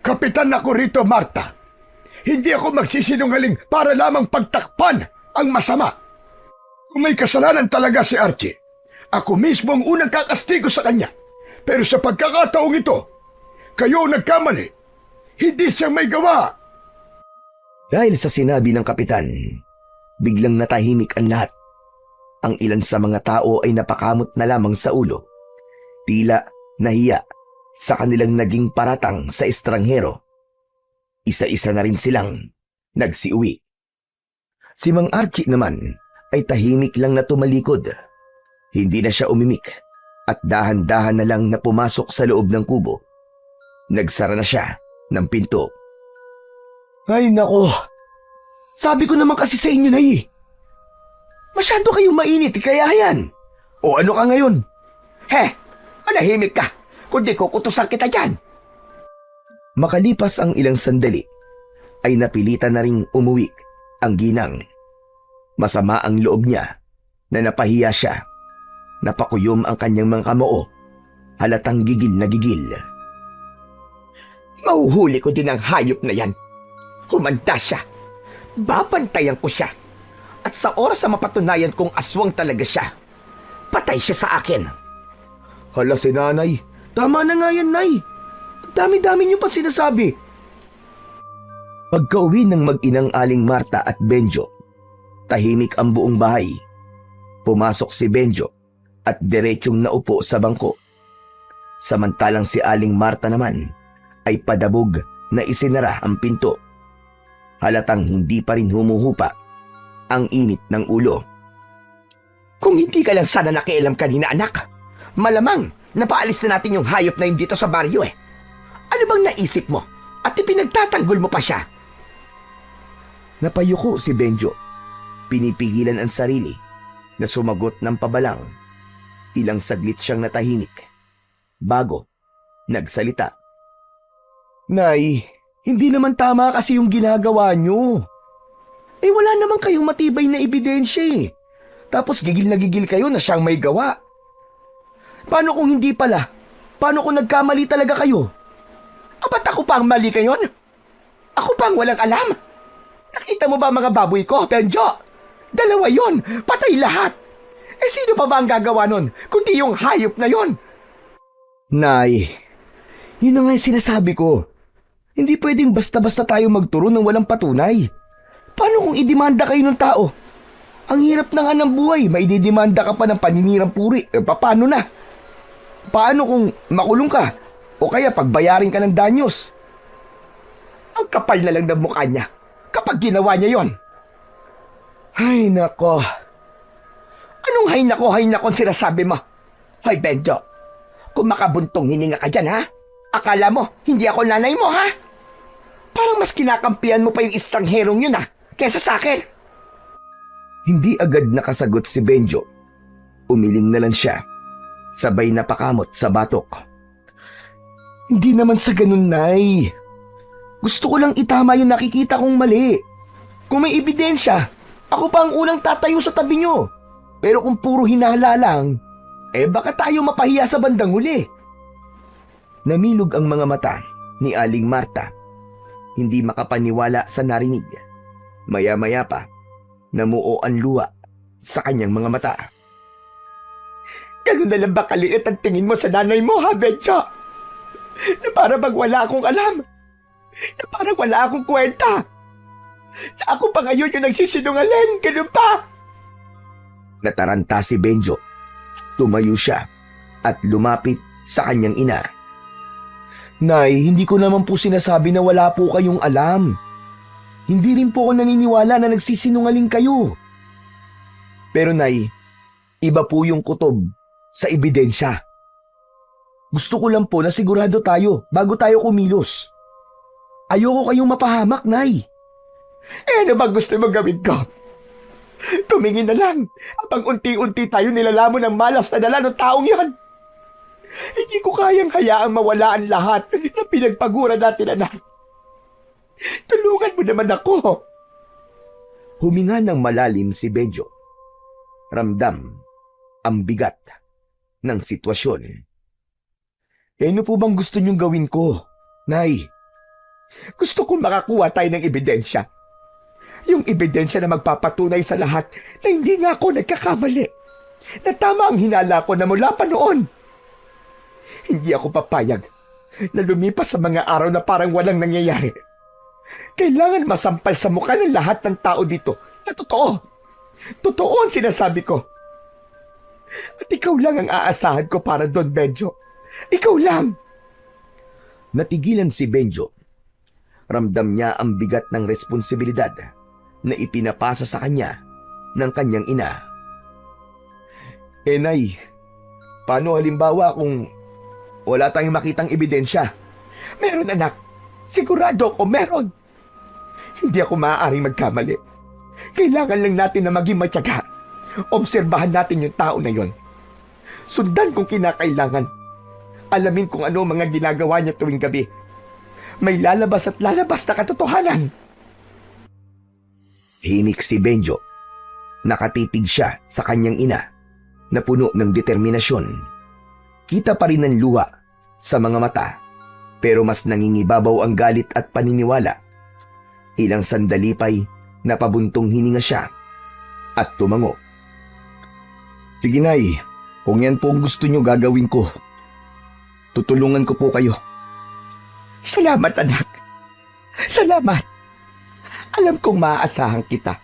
Kapitan ako rito, Marta. Hindi ako magsisinungaling para lamang pagtakpan ang masama. Kung may kasalanan talaga si Archie, ako mismo ang unang kakastigo sa kanya. Pero sa pagkakataong ito, kayo nagkamali. Hindi siyang may gawa. Dahil sa sinabi ng kapitan, biglang natahimik ang lahat. Ang ilan sa mga tao ay napakamot na lamang sa ulo. Tila nahiya sa kanilang naging paratang sa estranghero. Isa-isa na rin silang nagsiuwi. Si Mang Archie naman ay tahimik lang na tumalikod. Hindi na siya umimik at dahan-dahan na lang na pumasok sa loob ng kubo. Nagsara na siya ng pinto. Ay nako, sabi ko naman kasi sa inyo na masyado kayong mainit kaya yan. O ano ka ngayon? Manahimik ka, kundi kukutusan kita dyan. Makalipas ang ilang sandali, ay napilitan na ring umuwi ang ginang. Masama ang loob niya na napahiya siya. Napakuyom ang kanyang mga kamao, halatang gigil na gigil. Mahuhuli ko din ang hayop na yan. Humanda siya. Babantayan ko siya. At sa oras na mapatunayan kong aswang talaga siya, patay siya sa akin. Hala si nanay, tama na nga yan, nay. Dami-dami niyo pa sinasabi. Pagka-uwi ng mag-inang Aling Marta at Benjo, tahimik ang buong bahay. Pumasok si Benjo at diretsyong naupo sa bangko. Samantalang si Aling Marta naman ay padabog na isinara ang pinto. Halatang hindi pa rin humuhupa ang init ng ulo. Kung hindi ka lang sana nakialam kanina, anak, malamang napaalis na natin yung hayop na yun dito sa baryo eh. Ano bang naisip mo? At ipinagtatanggol mo pa siya? Napayuko si Benjo. Pinipigilan ang sarili na sumagot ng pabalang. Ilang saglit siyang natahimik bago nagsalita. Nay, hindi naman tama kasi yung ginagawa nyo. Eh wala naman kayong matibay na ebidensya eh. Tapos gigil na gigil kayo na siyang may gawa. Paano kung hindi pala? Paano kung nagkamali talaga kayo? Ba't ako pa ang mali ngayon? Ako pa ang walang alam? Nakita mo ba mga baboy ko, Benjo? 2 yon, patay lahat. Eh sino pa ba ang gagawa nun, kundi yung hayop na yon? Nay, yun na nga yung sinasabi ko. Hindi pwedeng basta-basta tayo magturo ng walang patunay. Paano kung idemanda kayo ng tao? Ang hirap na nga ng buhay, maididemanda ka pa ng paninirang puri. Paano na? Paano kung makulong ka? O kaya pagbayarin ka ng danyos? Ang kapal na lang ng mukha niya kapag ginawa niya yon. Ay nako. Anong hay nako sinasabi mo? Hoy Benjo, kung makabuntong hininga ka dyan ha? Akala mo hindi ako nanay mo ha? Parang mas kinakampihan mo pa yung estrangherong yun ha, kesa sa akin. Hindi agad nakasagot si Benjo. Umiling na lang siya. Sabay napakamot sa batok. Hindi naman sa ganun, Nay. Gusto ko lang itama yung nakikita kong mali. Kung may ebidensya, ako pa ang unang tatayo sa tabi nyo. Pero kung puro hinala lang, baka tayo mapahiya sa bandang huli. Namilog ang mga mata ni Aling Marta. Hindi makapaniwala sa narinig. Maya-maya pa, namuo ang luha sa kanyang mga mata. Ganun na lang ba kaliit ang tingin mo sa nanay mo, ha, Benjo? Na para bang wala akong alam. Na parang wala akong kwenta. Na ako pa ngayon yung nagsisinungaling. Ganun pa. Nataranta si Benjo. Tumayo siya at lumapit sa kanyang ina. Nay, hindi ko naman po sinasabi na wala po kayong alam. Hindi rin po ako naniniwala na nagsisinungaling kayo. Pero Nay, iba po yung kutob sa ebidensya. Gusto ko lang po na sigurado tayo bago tayo kumilos. Ayoko kayong mapahamak, Nay. Ano ba gusto mo gawin ko? Tumingin na lang habang unti-unti tayo nilalamon ng malas na dala ng taong yan. Hindi ko kayang hayaang mawala ang lahat na pinagpagura natin, anak. Tulungan mo naman ako. Huminga ng malalim si Benjo. Ramdam ang bigat ng sitwasyon. Ano po bang gusto niyong gawin ko, Nay? Gusto kong makakuha tayo ng ebidensya. Yung ebidensya na magpapatunay sa lahat na hindi nga ako nagkakamali. Na tama ang hinala ko na mula pa noon. Hindi ako papayag na lumipas sa mga araw na parang walang nangyayari. Kailangan masampal sa mukha ng lahat ng tao dito na totoo. Totoo ang sinasabi ko. At ikaw lang ang aasahan ko para doon, Benjo. Ikaw lang. Natigilan si Benjo. Ramdam niya ang bigat ng responsibilidad na ipinapasa sa kanya ng kanyang ina. Nay, paano halimbawa kung wala tayong makitang ebidensya? Meron, anak. Sigurado ko meron. Hindi ako maaaring magkamali. Kailangan lang natin na maging matyaga. Obserbahan natin yung tao na yon. Sundan kung kinakailangan. Alamin kung ano mga ginagawa niya tuwing gabi. May lalabas at lalabas na katotohanan. Himik si Benjo. Nakatitig siya sa kanyang ina na puno ng determinasyon. Kita pa rin ang luha sa mga mata, pero mas nangingibabaw ang galit at paniniwala. Ilang sandali pa'y napabuntong hininga siya at tumango. Sige, Nay, kung yan po ang gusto niyo gagawin ko, tutulungan ko po kayo. Salamat, anak. Salamat. Alam kong maaasahan kita.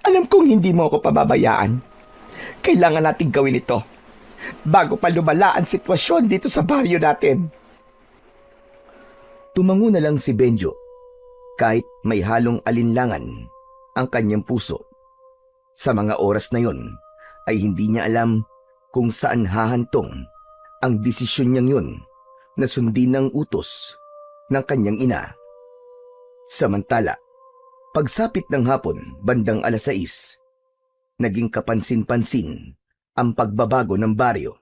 Alam kong hindi mo ako pababayaan. Kailangan nating gawin ito. bago pa lumala ang sitwasyon dito sa baryo natin. Tumango na lang si Benjo kahit may halong alinlangan ang kanyang puso. Sa mga oras na yon ay hindi niya alam kung saan hahantong ang desisyon niyang yun na sundin ang utos ng kanyang ina. Samantala, pagsapit ng hapon bandang 6:00, naging kapansin-pansin ang pagbabago ng baryo.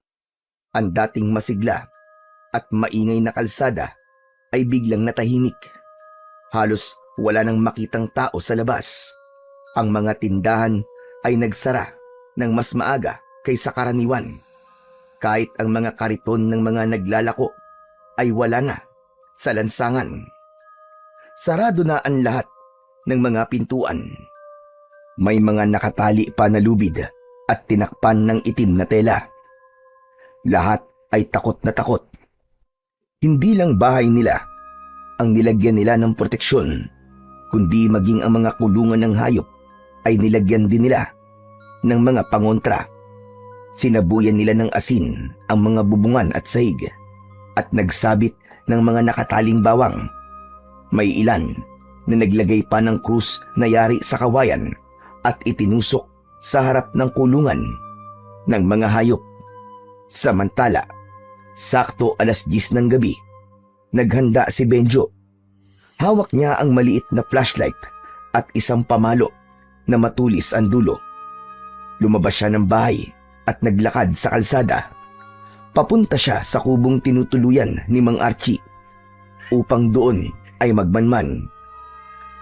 Ang dating masigla at maingay na kalsada ay biglang natahimik. Halos wala nang makitang tao sa labas. Ang mga tindahan ay nagsara ng mas maaga kaysa karaniwan. Kahit ang mga kariton ng mga naglalako ay wala na sa lansangan. Sarado na ang lahat ng mga pintuan. May mga nakatali pa na lubid at tinakpan ng itim na tela. Lahat ay takot na takot. Hindi lang bahay nila ang nilagyan nila ng proteksyon, kundi maging ang mga kulungan ng hayop ay nilagyan din nila ng mga pangontra. Sinabuyan nila ng asin ang mga bubungan at sahig at nagsabit ng mga nakataling bawang. May ilan na naglagay pa ng krus na yari sa kawayan at itinusok sa harap ng kulungan ng mga hayop. Samantala, sakto 10:00 ng gabi, naghanda si Benjo. Hawak niya ang maliit na flashlight at isang pamalo na matulis ang dulo. Lumabas siya ng bahay at naglakad sa kalsada. Papunta siya sa kubong tinutuluyan ni Mang Archie upang doon ay magmanman.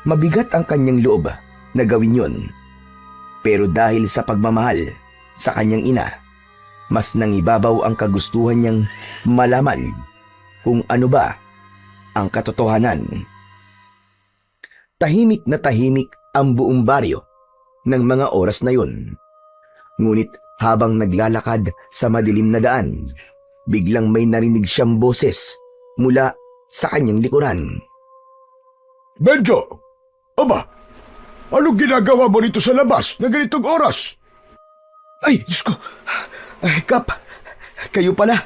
Mabigat ang kanyang loob na gawin yon. Pero dahil sa pagmamahal sa kanyang ina, mas nangibabaw ang kagustuhan niyang malaman kung ano ba ang katotohanan. Tahimik na tahimik ang buong baryo ng mga oras na yun. Ngunit habang naglalakad sa madilim na daan, biglang may narinig siyang boses mula sa kanyang likuran. Benjo! Aba, anong ginagawa mo rito sa labas na ganitong oras? Ay, Diyos ko! Ay, Kap, kayo pala.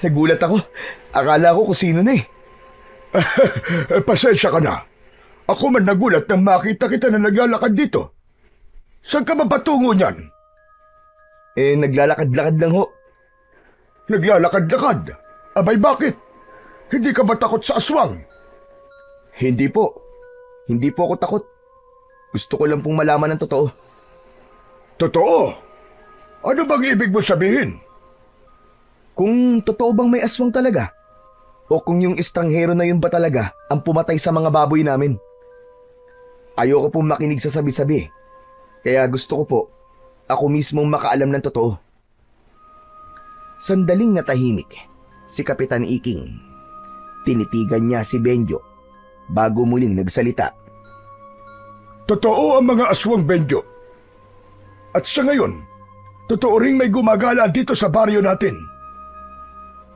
Nagulat ako. Akala ko kung sino na eh. Pasensya ka na. Ako man nagulat nang makita kita na naglalakad dito. Saan ka ba patungo niyan? Naglalakad-lakad lang ho. Naglalakad-lakad? Abay bakit? Hindi ka ba takot sa aswang? Hindi po. Hindi po ako takot. Gusto ko lang pong malaman ang totoo. Totoo? Ano bang ibig mo sabihin? Kung totoo bang may aswang talaga? O kung yung estranghero na yun ba talaga ang pumatay sa mga baboy namin? Ayoko pong makinig sa sabi-sabi. Kaya gusto ko po, ako mismong makaalam ng totoo. Sandaling natahimik si Kapitan Iking. Tinitigan niya si Benjo bago muling nagsalita. Totoo ang mga aswang, Benjo. At sa ngayon, totoo ring may gumagala dito sa baryo natin.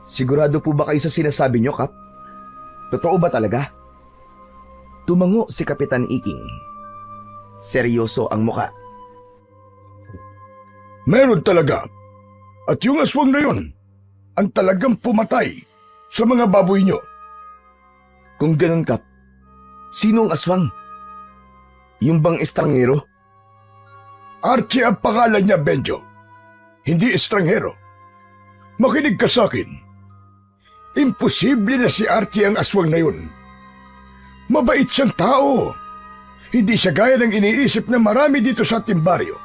Sigurado po ba kayo sa sinasabi niyo, Kap? Totoo ba talaga? Tumango si Kapitan Iking. Seryoso ang muka. Meron talaga. At yung aswang na yun, ang talagang pumatay sa mga baboy nyo. Kung ganun, Kap, sino ang aswang? Yung bang estranghero? Archie ang pangalan niya, Benjo. Hindi estranghero. Makinig ka sa akin. Imposible na si Archie ang aswang na yun. Mabait siyang tao. Hindi siya gaya ng iniisip na marami dito sa ating baryo.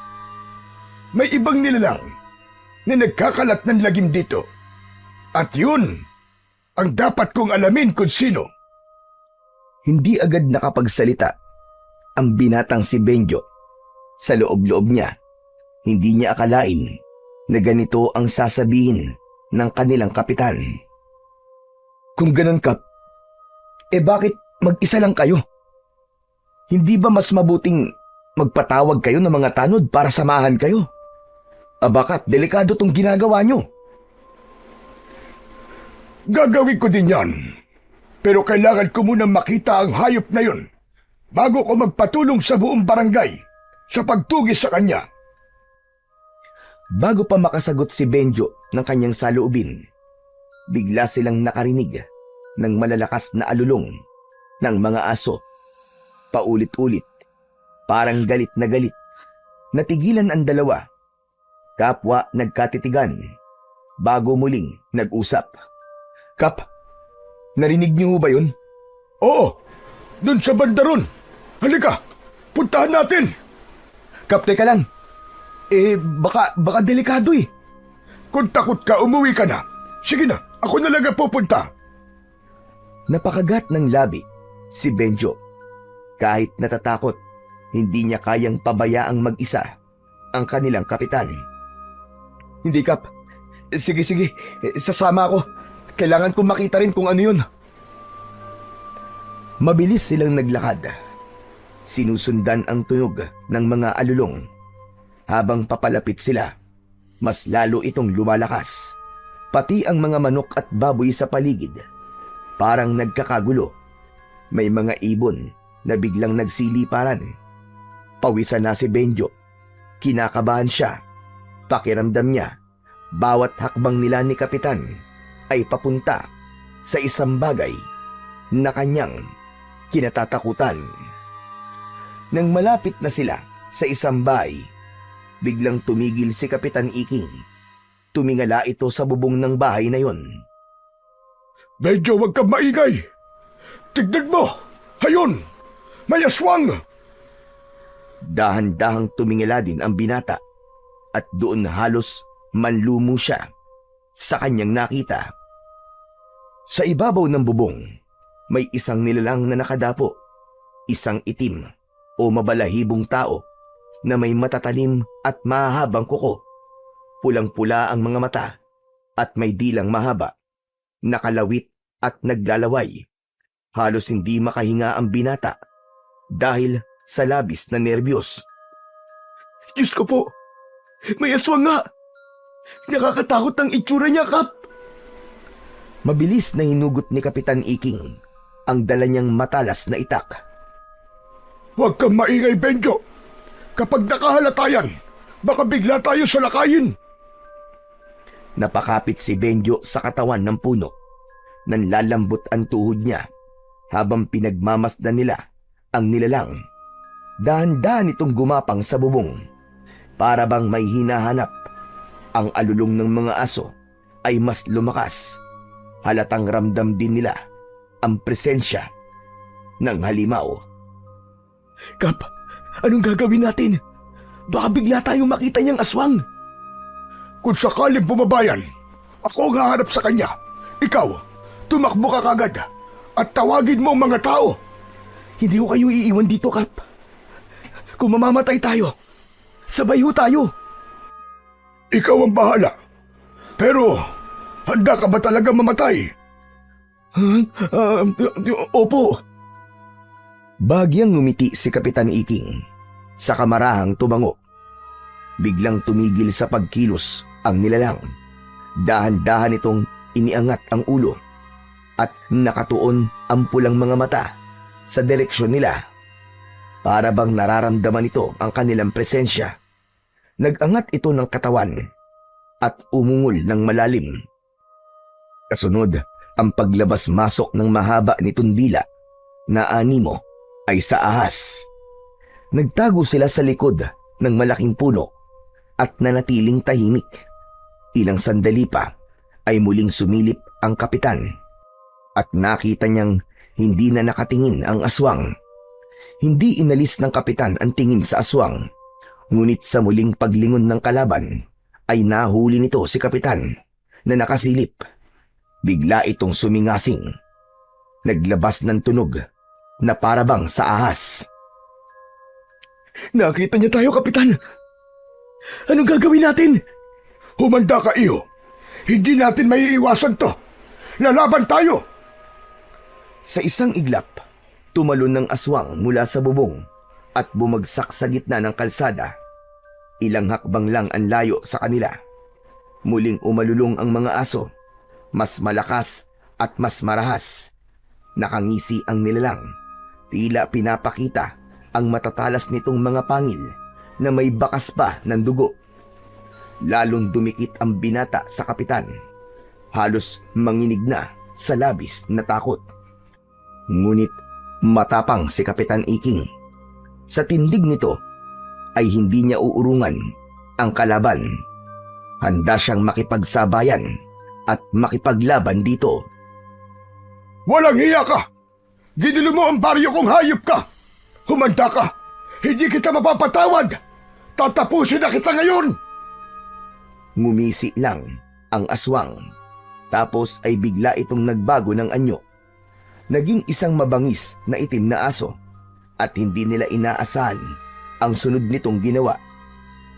May ibang nilalang na nagkakalat ng lagim dito. At yun ang dapat kong alamin kung sino. Hindi agad nakapagsalita ang binatang si Benjo. Sa loob-loob niya, hindi niya akalain na ganito ang sasabihin ng kanilang kapitan. Kung ganun, Kap, bakit mag-isa lang kayo? Hindi ba mas mabuting magpatawag kayo ng mga tanod para samahan kayo? Bakit delikado tong ginagawa nyo? Gagawin ko din yan. Pero kailangan ko munang makita ang hayop na yun bago ko magpatulong sa buong barangay sa pagtugis sa kanya. Bago pa makasagot si Benjo ng kanyang saloobin, bigla silang nakarinig ng malalakas na alulong ng mga aso. Paulit-ulit, parang galit na galit. Natigilan ang dalawa. Kapwa nagkatitigan bago muling nag-usap. Kap, narinig niyo ba yun? Oo, dun sa banda ron. Halika, puntahan natin. Kap, teka lang. Baka delikado eh. Kung takot ka, umuwi ka na. Sige na, ako na lang ang pupunta. Napakagat ng labi si Benjo. Kahit natatakot, hindi niya kayang pabayaang mag-isa ang kanilang kapitan. Hindi, Kap. Sige, sasama ako. Kailangan kong makita rin kung ano yun. Mabilis silang naglakad. Sinusundan ang tunog ng mga alulong. Habang papalapit sila, mas lalo itong lumalakas. Pati ang mga manok at baboy sa paligid, parang nagkakagulo. May mga ibon na biglang nagsiliparan. Pawisan na si Benjo. Kinakabahan siya. Pakiramdam niya, bawat hakbang nila ni Kapitan ay papunta sa isang bagay na kanyang kinatatakutan. Nang malapit na sila sa isang bahay, biglang tumigil si Kapitan Iking. Tumingala ito sa bubong ng bahay na yon. Medyo wag kang maingay. Tignan mo, hayon, may aswang. Dahan-dahang tumingala din ang binata at doon halos manlumo siya sa kanyang nakita. Sa ibabaw ng bubong, may isang nilalang na nakadapo, isang itim o mabalahibong tao na may matatalim at mahabang kuko. Pulang-pula ang mga mata at may dilang mahaba, nakalawit at naglalaway. Halos hindi makahinga ang binata dahil sa labis na nerbiyos. Diyos ko po, may aswang nga. Nakakatakot ang itsura niya, Kap. Mabilis na hinugot ni Kapitan Iking ang dala niyang matalas na itak. Huwag kang maingay, Benjo. Kapag nakahalata yan, baka bigla tayo salakayin. Napakapit si Benjo sa katawan ng puno. Nanlalambot ang tuhod niya habang pinagmamasdan nila ang nilalang. Dahan-dahan itong gumapang sa bubong. Para bang may hinahanap. Ang alulong ng mga aso ay mas lumakas. Halatang ramdam din nila ang presensya ng halimaw. Kap, anong gagawin natin? Baka bigla tayong makita niyang aswang. Kung sakaling bumabayan, ako ang haharap sa kanya. Ikaw, tumakbo ka kagad at tawagin mo ang mga tao. Hindi ko kayo iiwan dito, Kap. Kung mamamatay tayo, sabay ho tayo. Ikaw ang bahala. Pero, handa ka ba talaga mamatay? Opo. Bagyang ngumiti si Kapitan Iking. Sa kamarahang tumango. Biglang tumigil sa pagkilos ang nilalang. Dahan-dahan itong iniangat ang ulo at nakatuon ang pulang mga mata sa direksyon nila. Para bang nararamdaman ito ang kanilang presensya. Nag-angat ito ng katawan at umungol ng malalim. Kasunod, ang paglabas-masok ng mahaba nitong dila na animo ay sa ahas. Nagtago sila sa likod ng malaking puno at nanatiling tahimik. Ilang sandali pa ay muling sumilip ang kapitan at nakita niyang hindi na nakatingin ang aswang. Hindi inalis ng kapitan ang tingin sa aswang, ngunit sa muling paglingon ng kalaban ay nahuli nito si kapitan na nakasilip. Bigla itong sumingasing. Naglabas ng tunog na parabang sa ahas. Nakita niya tayo, Kapitan. Anong gagawin natin? Humanda ka, iyo. Hindi natin maiiwasan to. Lalaban tayo! Sa isang iglap, tumalon ng aswang mula sa bubong at bumagsak sa gitna ng kalsada. Ilang hakbang lang ang layo sa kanila. Muling umalulong ang mga aso. Mas malakas at mas marahas. Nakangisi ang nilalang. Tila pinapakita ang matatalas nitong mga pangil na may bakas pa ng dugo. lalong dumikit ang binata sa kapitan. Halos manginig na sa labis na takot. Ngunit matapang si Kapitan Iking. Sa tindig nito ay hindi niya uurungan ang kalaban. Handa siyang makipagsabayan at makipaglaban dito. Walang hiya ka! Ginilo mo ang baryo kong hayop ka! Humanda ka! Hindi kita mapapatawad! Tatapusin na kita ngayon! Ngumisi lang ang aswang. Tapos ay bigla itong nagbago ng anyo. Naging isang mabangis na itim na aso at hindi nila inaasahan ang sunod nitong ginawa.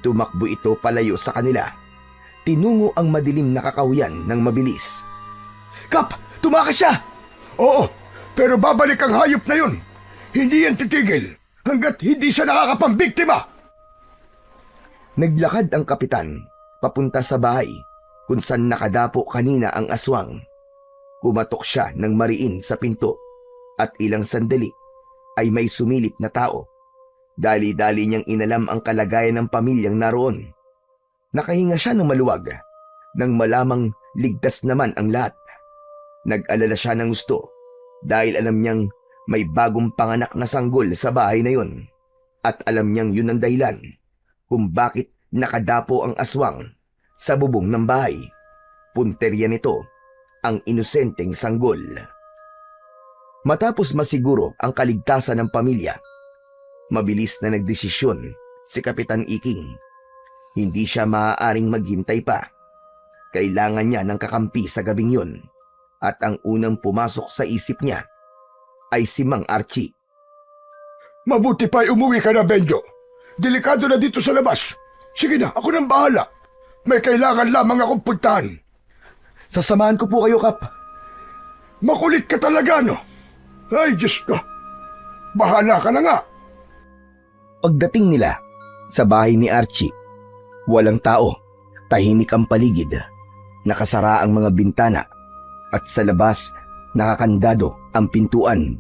Tumakbo ito palayo sa kanila. Tinungo ang madilim na kakahuyan ng mabilis. Kap! Tumakas siya! Oo, pero babalik ang hayop na yun. Hindi yan titigil hanggat hindi siya nakakapambiktima. Naglakad ang kapitan papunta sa bahay kung saan nakadapo kanina ang aswang. Kumatok siya ng mariin sa pinto at ilang sandali ay may sumilip na tao. Dali-dali niyang inalam ang kalagayan ng pamilyang naroon. Nakahinga siya ng maluwag nang malamang ligtas naman ang lahat. Nag-alala siya ng gusto dahil alam niyang may bagong panganak na sanggol sa bahay na yon. At alam niyang yun ang dahilan kung bakit nakadapo ang aswang sa bubong ng bahay. Punterya nito ang inosenteng sanggol. Matapos masiguro ang kaligtasan ng pamilya, mabilis na nagdesisyon si Kapitan Iking. Hindi siya maaaring maghintay pa. Kailangan niya ng kakampi sa gabing yun. At ang unang pumasok sa isip niya ay si Mang Archie. Mabuti pa'y umuwi ka na, Benjo. Delikado na dito sa labas. Sige na, ako nang bahala. May kailangan lamang akong puntahan. Sasamahan ko po kayo, Kap. Makulit ka talaga, no? Ay, Diyos ko. Bahala ka na nga. Pagdating nila sa bahay ni Archie, walang tao. Tahimik ang paligid. Nakasara ang mga bintana. At sa labas, nakakandado ang pintuan.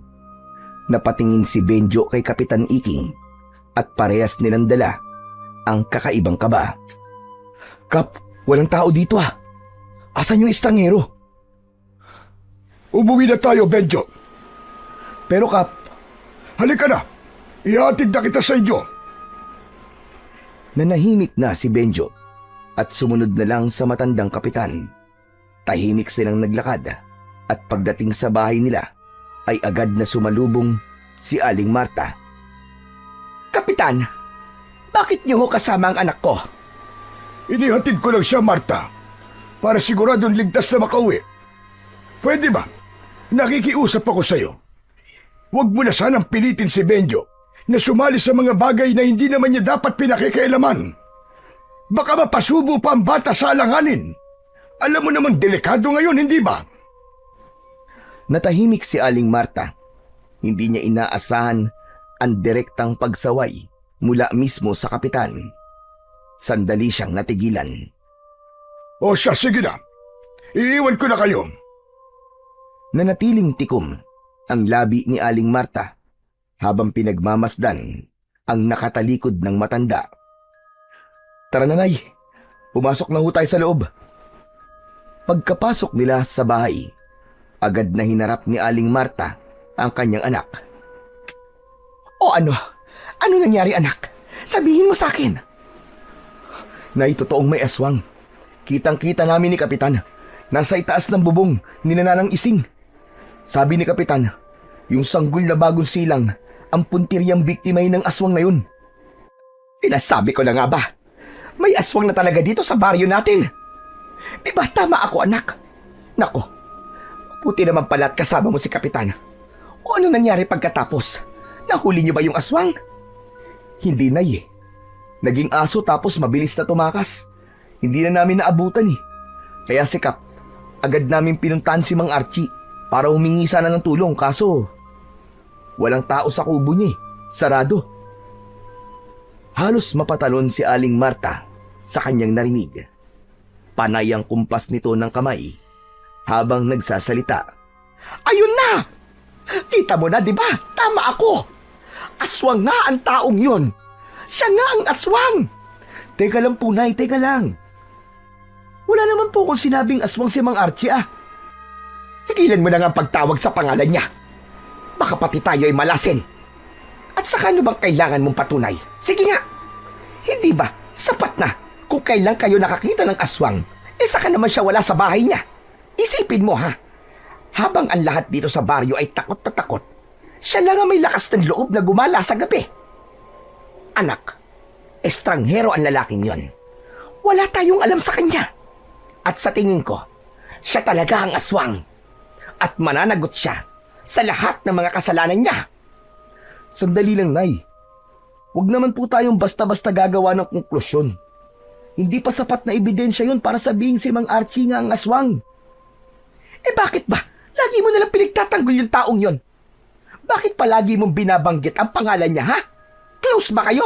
Napatingin si Benjo kay Kapitan Iking at parehas nilang dala ang kakaibang kaba. Kap, walang tao dito ah. Asan yung estrangero? Umuwi na tayo, Benjo. Pero Kap, Halika na. Ihatid na kita sa inyo. nanahimik na si Benjo at sumunod na lang sa matandang kapitan. Tahimik silang naglakad at pagdating sa bahay nila ay agad na sumalubong si Aling Marta. Kapitan, bakit niyo ho kasama ang anak ko? Inihatid ko lang siya, Marta, para siguradong ligtas na makauwi. Pwede ba? Nakikiusap ako sa'yo. Huwag mo na sanang pilitin si Benjo na sumali sa mga bagay na hindi naman niya dapat pinakikialaman. Baka mapasubo pa ang bata sa alanganin. Alam mo namang delikado ngayon, hindi ba? Natahimik si Aling Marta. Hindi niya inaasahan ang direktang pagsaway mula mismo sa kapitan. Sandali siyang natigilan. O siya, sige na. Iiwan ko na kayo. Nanatiling tikom ang labi ni Aling Marta habang pinagmamasdan ang nakatalikod ng matanda. Tara nanay, pumasok na ho tayo sa loob. Pagkapasok nila sa bahay, agad na hinarap ni Aling Marta ang kanyang anak. O ano? Ano nangyari, anak? Sabihin mo sa akin. Nay, totoong may aswang. Kitang-kita namin ni Kapitan. Nasa itaas ng bubong ni Nanang Ising. Sabi ni Kapitan, yung sanggol na bagong silang ang puntiryang biktima ng aswang na yun. Sinasabi ko na nga ba? May aswang na talaga dito sa baryo natin. Di ba tama ako, anak? Nako, puti naman pala at kasama mo si Kapitan. O ano nangyari pagkatapos? Nahuli niyo ba yung aswang? Hindi, Nay. Naging aso tapos mabilis na tumakas. Hindi na namin naabutan eh. Kaya si Kap, agad namin pinuntahan si Mang Archie para humingi sana ng tulong kaso walang tao sa kubo niya eh. Sarado. Halos mapatalon si Aling Marta sa kanyang narinig. Panay ang kumpas nito ng kamay habang nagsasalita. Ayun na! Kita mo na, di ba? Tama ako! Aswang nga ang taong yun! Siya nga ang aswang! Teka lang po, Nay, teka lang. Wala naman po akong sinabing aswang si Mang Archie ah. Tigilan mo na nga ang pagtawag sa pangalan niya. Baka pati tayo ay malasin. At saka ano bang kailangan mong patunay? Sige nga. Hindi ba sapat na kung kailan kayo nakakita ng aswang, saka naman siya wala sa bahay niya? Isipin mo ha, habang ang lahat dito sa baryo ay takot na takot, siya lang ang may lakas ng loob na gumala sa gabi. Anak, estranghero ang lalaking yon. Wala tayong alam sa kanya. At sa tingin ko, siya talaga ang aswang. At mananagot siya sa lahat ng mga kasalanan niya. Sandali lang, Nay. Huwag naman po tayong basta-basta gagawa ng konklusyon. Hindi pa sapat na ebidensya yun para sabihin si Mang Archie nga ang aswang. Bakit ba? Lagi mo nalang pinagtatanggol yung taong yon. Bakit palagi mong binabanggit ang pangalan niya, ha? Close ba kayo?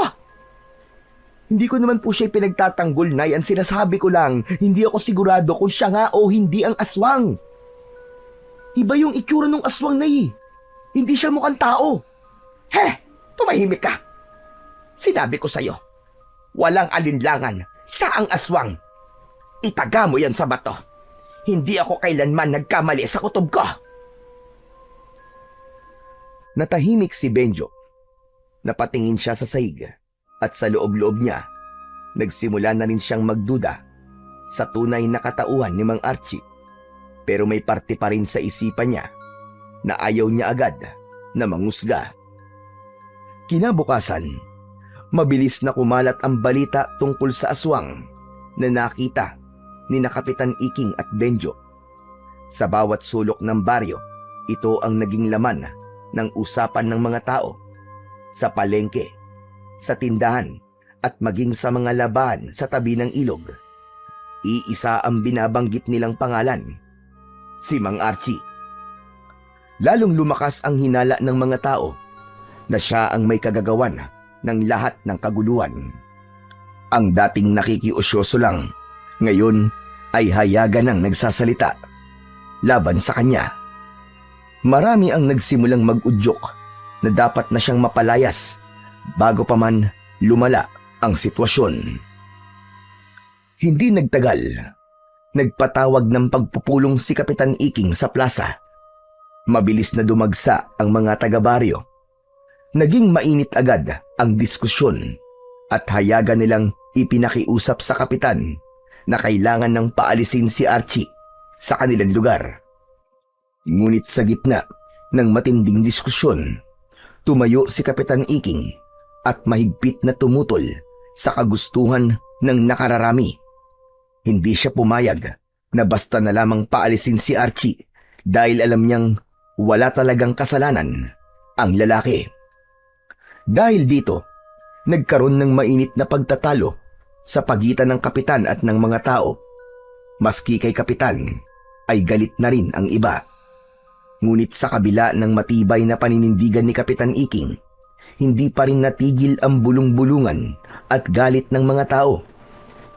Hindi ko naman po siya pinagtatanggol, Nay. Ang sinasabi ko lang, hindi ako sigurado kung siya nga o hindi ang aswang. Iba yung itsura ng aswang, Nay. Hindi siya mukhang tao. Tumahimik ka. Sinabi ko sa'yo, walang alinlangan, siya ang aswang. Itaga mo yan sa bato. Hindi ako kailanman nagkamali sa kutob ko. Natahimik si Benjo. Napatingin siya sa sahig at sa loob-loob niya, nagsimula na rin siyang magduda sa tunay na katauhan ni Mang Archie. Pero may parte pa rin sa isipan niya na ayaw niya agad na mangusga. Kinabukasan, mabilis na kumalat ang balita tungkol sa aswang na nakita ni Kapitan Iking at Benjo. Sa bawat sulok ng baryo, ito ang naging laman ng usapan ng mga tao. Sa palengke, sa tindahan, at maging sa mga labahan sa tabi ng ilog. Iisa ang binabanggit nilang pangalan, si Mang Archie. Lalong lumakas ang hinala ng mga tao na siya ang may kagagawan ng lahat ng kaguluhan. Ang dating nakikiusyoso lang, ngayon ay hayagan ng nagsasalita laban sa kanya. Marami ang nagsimulang mag-udyok na dapat na siyang mapalayas bago pa man lumala ang sitwasyon. Hindi nagtagal, nagpatawag ng pagpupulong si Kapitan Iking sa plaza. Mabilis na dumagsa ang mga taga-baryo. Naging mainit agad ang diskusyon at hayagan nilang ipinakiusap sa kapitan na kailangan ng paalisin si Archie sa kanilang lugar. Ngunit sa gitna ng matinding diskusyon, tumayo si Kapitan Iking at mahigpit na tumutol sa kagustuhan ng nakararami. Hindi siya pumayag na basta na lamang paalisin si Archie dahil alam niyang wala talagang kasalanan ang lalaki. Dahil dito, nagkaroon ng mainit na pagtatalo sa pagitan ng kapitan at ng mga tao. Maski kay kapitan ay galit na rin ang iba. Ngunit sa kabila ng matibay na paninindigan ni Kapitan Iking, hindi pa rin natigil ang bulong-bulungan at galit ng mga tao.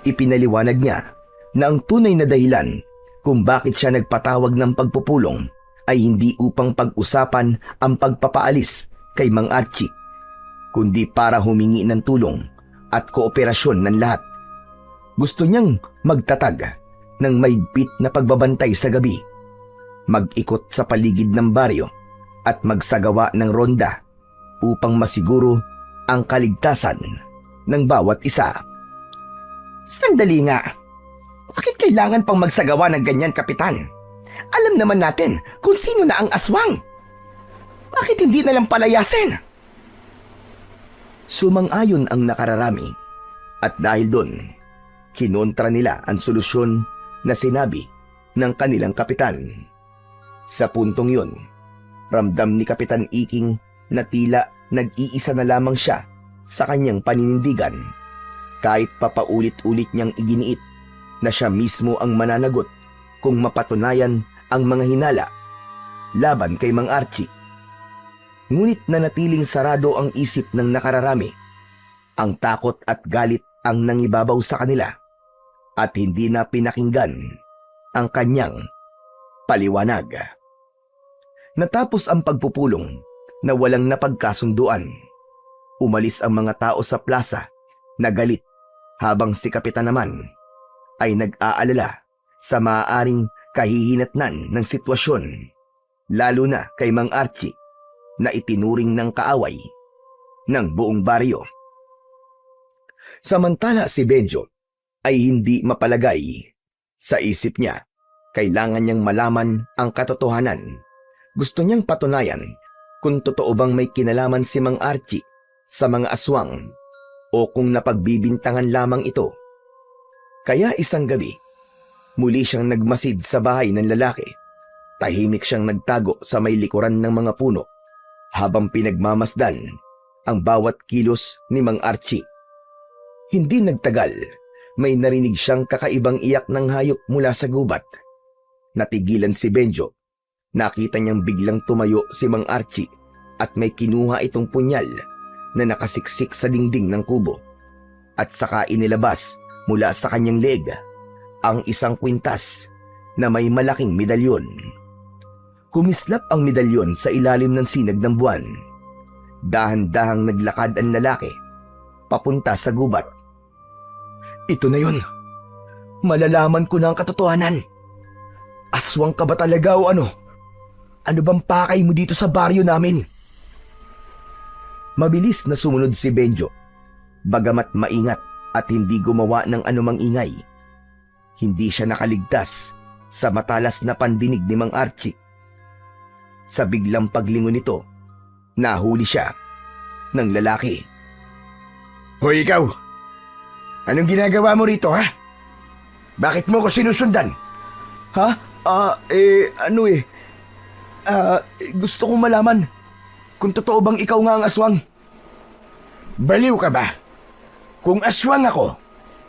Ipinaliwanag niya na ang tunay na dahilan kung bakit siya nagpatawag ng pagpupulong ay hindi upang pag-usapan ang pagpapaalis kay Mang Archie, kundi para humingi ng tulong at kooperasyon ng lahat. Gusto niyang magtatag ng mahigpit na pagbabantay sa gabi, mag-ikot sa paligid ng baryo at magsagawa ng ronda upang masiguro ang kaligtasan ng bawat isa. Sandali nga. Bakit kailangan pang magsagawa ng ganyan, Kapitan? Alam naman natin kung sino na ang aswang. Bakit hindi na lang palayasin? Sumang-ayon ang nakararami at dahil doon, kinontra nila ang solusyon na sinabi ng kanilang kapitan. Sa puntong yun, ramdam ni Kapitan Iking na tila nag-iisa na lamang siya sa kanyang paninindigan. Kahit papaulit-ulit niyang iginiit na siya mismo ang mananagot kung mapatunayan ang mga hinala laban kay Mang Archie. Ngunit nanatiling sarado ang isip ng nakararami. Ang takot at galit ang nangibabaw sa kanila at hindi na pinakinggan ang kanyang paliwanag. Natapos ang pagpupulong na walang napagkasunduan. Umalis ang mga tao sa plaza na galit habang si Kapitan naman ay nag-aalala sa maaaring kahihinatnan ng sitwasyon, lalo na kay Mang Archie na itinuring ng kaaway ng buong baryo. Samantala si Benjo ay hindi mapalagay. Sa isip niya, kailangan niyang malaman ang katotohanan. Gusto niyang patunayan kung totoo bang may kinalaman si Mang Archie sa mga aswang o kung napagbibintangan lamang ito. Kaya isang gabi, muli siyang nagmasid sa bahay ng lalaki. Tahimik siyang nagtago sa may likuran ng mga puno habang pinagmamasdan ang bawat kilos ni Mang Archie. Hindi nagtagal, may narinig siyang kakaibang iyak ng hayop mula sa gubat. Natigilan si Benjo. Nakita niyang biglang tumayo si Mang Archie at may kinuha itong punyal na nakasiksik sa dingding ng kubo. At saka inilabas mula sa kanyang leeg ang isang kwintas na may malaking medalyon. Kumislap ang medalyon sa ilalim ng sinag ng buwan. Dahan-dahang naglakad ang lalaki papunta sa gubat. Ito na yun. Malalaman ko na ang katotohanan. Aswang ka ba talaga o ano? Ano bang pakay mo dito sa baryo namin? Mabilis na sumunod si Benjo. Bagamat maingat at hindi gumawa ng anumang ingay, hindi siya nakaligtas sa matalas na pandinig ni Mang Archie. Sa biglang paglingon nito, nahuli siya ng lalaki. Hoy ikaw! Anong ginagawa mo rito, ha? Bakit mo ko sinusundan? Ha? Gusto kong malaman kung totoo bang ikaw nga ang aswang. Baliw ka ba? Kung aswang ako,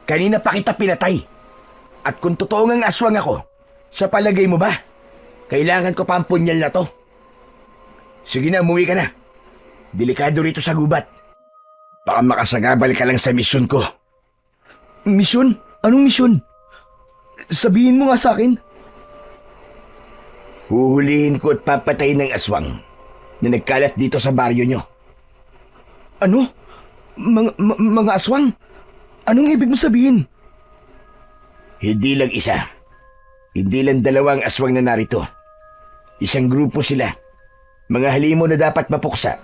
kanina pa kita pinatay. At kung totoo ngang aswang ako, sa palagay mo ba, kailangan ko pa ang punyal na to? Sige na, umuwi ka na. Delikado rito sa gubat. Baka makasagabal ka lang sa misyon ko. Misyon? Anong misyon? Sabihin mo nga sa akin. Huhulihin ko at papatayin ng aswang na nagkalat dito sa baryo nyo. Ano? Mga aswang? Anong ibig mo sabihin? Hindi lang isa. Hindi lang dalawang aswang na narito. Isang grupo sila. Mga halimo na dapat mapuksa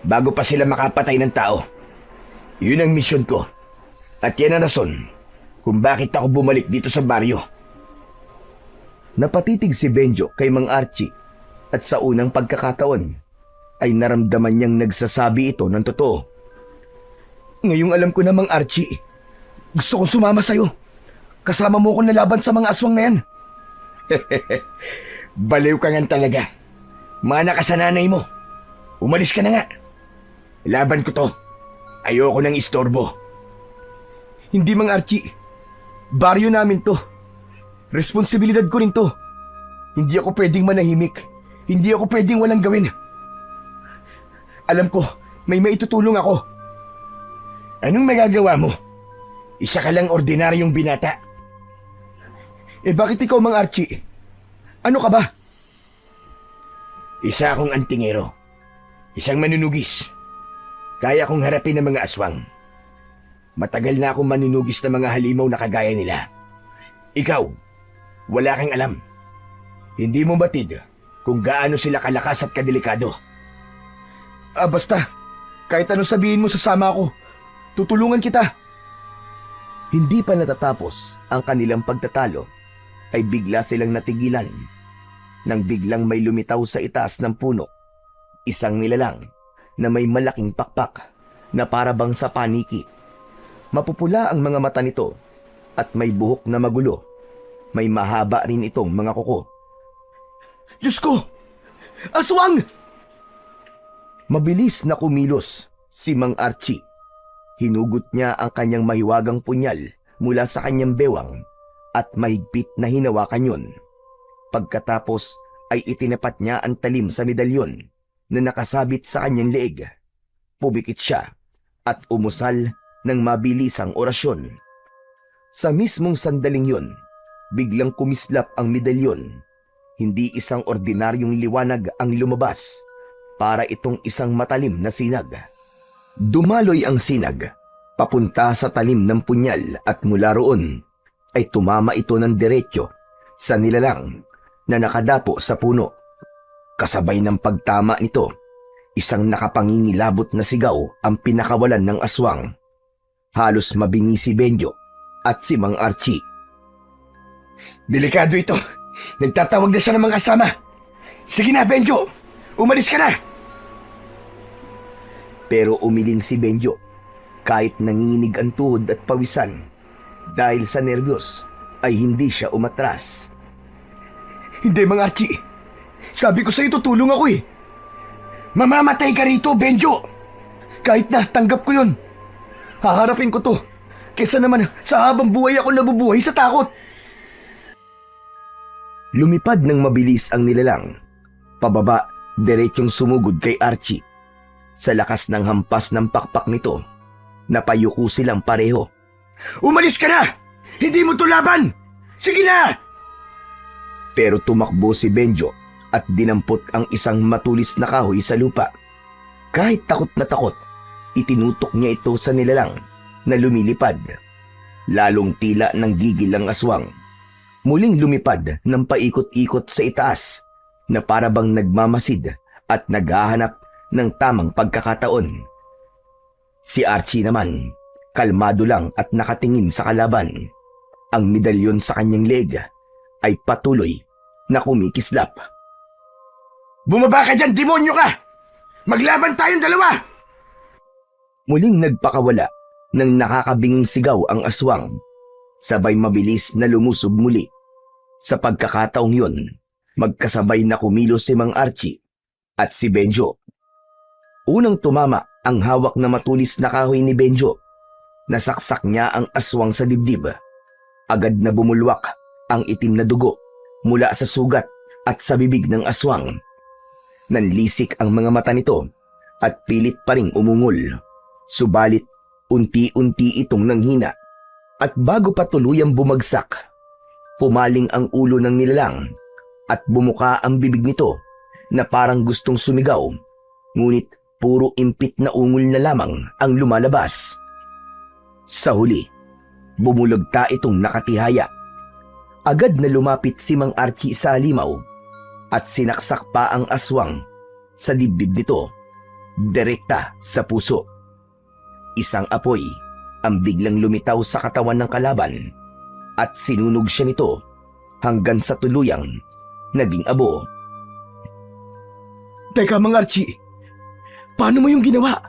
bago pa sila makapatay ng tao. Yun ang misyon ko. At yan ang rason kung bakit ako bumalik dito sa baryo. Napatitig si Benjo kay Mang Archie at sa unang pagkakataon ay naramdaman niyang nagsasabi ito ng totoo. Ngayong alam ko na, Mang Archie, gusto kong sumama sa'yo. Kasama mo ko na laban sa mga aswang na yan. Baliw ka nga talaga. Mana ka sa nanay mo. Umalis ka na nga. Laban ko to. Ayoko nang istorbo. Hindi, Mang Archie. Baryo namin to. Responsibilidad ko rin to. Hindi ako pwedeng manahimik. Hindi ako pwedeng walang gawin. Alam ko, may maitutulong ako. Anong magagawa mo? Isa ka lang ordinaryong binata. Bakit ikaw, Mang Archie? Ano ka ba? Isa akong antingero. Isang manunugis. Kaya kong harapin ang mga aswang. Matagal na akong manunugis ng mga halimaw na kagaya nila. Ikaw, wala kang alam. Hindi mo batid kung gaano sila kalakas at kadelikado. Basta, kahit ano sabihin mo, sasama ako. Tutulungan kita. Hindi pa natatapos ang kanilang pagtatalo ay bigla silang natigilan nang biglang may lumitaw sa itaas ng puno. Isang nilalang na may malaking pakpak na para bang sa paniki. Mapupula ang mga mata nito at may buhok na magulo. May mahaba rin itong mga kuko. Diyos ko! Aswang! Mabilis na kumilos si Mang Archie. Hinugot niya ang kanyang mahiwagang punyal mula sa kanyang bewang at mahigpit na hinawakan yun. Pagkatapos ay itinapat niya ang talim sa medalyon na nakasabit sa kanyang leeg. Pumikit siya at umusal ng mabilisang orasyon. Sa mismong sandaling yun, biglang kumislap ang medalyon. Hindi isang ordinaryong liwanag ang lumabas, para itong isang matalim na sinag. Dumaloy ang sinag, papunta sa talim ng punyal at mula roon, ay tumama ito ng diretso sa nilalang na nakadapo sa puno. Kasabay ng pagtama nito, isang nakapangingilabot na sigaw ang pinakawalan ng aswang. Halos mabingi si Benjo at si Mang Archie. Delikado ito. Nagtatawag na siya ng mga kasama. Sige na, Benjo. Umalis ka na. Pero umiling si Benjo kahit nanginginig ang tuhod at pawisan. Dahil sa nervyos ay hindi siya umatras. Hindi, Mang Archie. Sabi ko sa'yo, tutulong ako eh. Mamamatay ka rito, Benjo. Kahit na, tanggap ko yun. Haharapin ko to. Kesa naman sa habang buhay ako nabubuhay sa takot. Lumipad ng mabilis ang nilalang. Pababa, diretsyong sumugod kay Archie. Sa lakas ng hampas ng pakpak nito, napayuko silang pareho. Umalis ka na! Hindi mo to laban! Sige na! Pero tumakbo si Benjo at dinampot ang isang matulis na kahoy sa lupa. Kahit takot na takot, itinutok niya ito sa nilalang na lumilipad. Lalong tila ng gigil ang aswang. Muling lumipad ng paikot-ikot sa itaas na parabang nagmamasid at naghahanap ng tamang pagkakataon. Si Archie naman, kalmado lang at nakatingin sa kalaban. Ang medalyon sa kanyang leg ay patuloy na kumikislap. Bumaba ka dyan, demonyo ka! Maglaban tayong dalawa! Muling nagpakawala ng nakakabinging sigaw ang aswang. Sabay mabilis na lumusob muli. Sa pagkakataong yun, magkasabay na kumilos si Mang Archie at si Benjo. Unang tumama ang hawak na matulis na kahoy ni Benjo. Nasaksak niya ang aswang sa dibdib. Agad na bumulwak ang itim na dugo mula sa sugat at sa bibig ng aswang. Nanlisik ang mga mata nito at pilit pa ring umungol. Subalit, unti-unti itong nanghina. At bago pa tuluyang bumagsak, pumaling ang ulo ng nilalang at bumuka ang bibig nito na parang gustong sumigaw, ngunit puro impit na ungol na lamang ang lumalabas. Sa huli, bumulagta itong nakatihaya. Agad na lumapit si Mang Archie sa halimaw at sinaksak pa ang aswang sa dibdib nito, direkta sa puso. Isang apoy ang biglang lumitaw sa katawan ng kalaban at sinunog siya nito hanggang sa tuluyang naging abo. Teka, Mang Archie. Paano mo yung ginawa?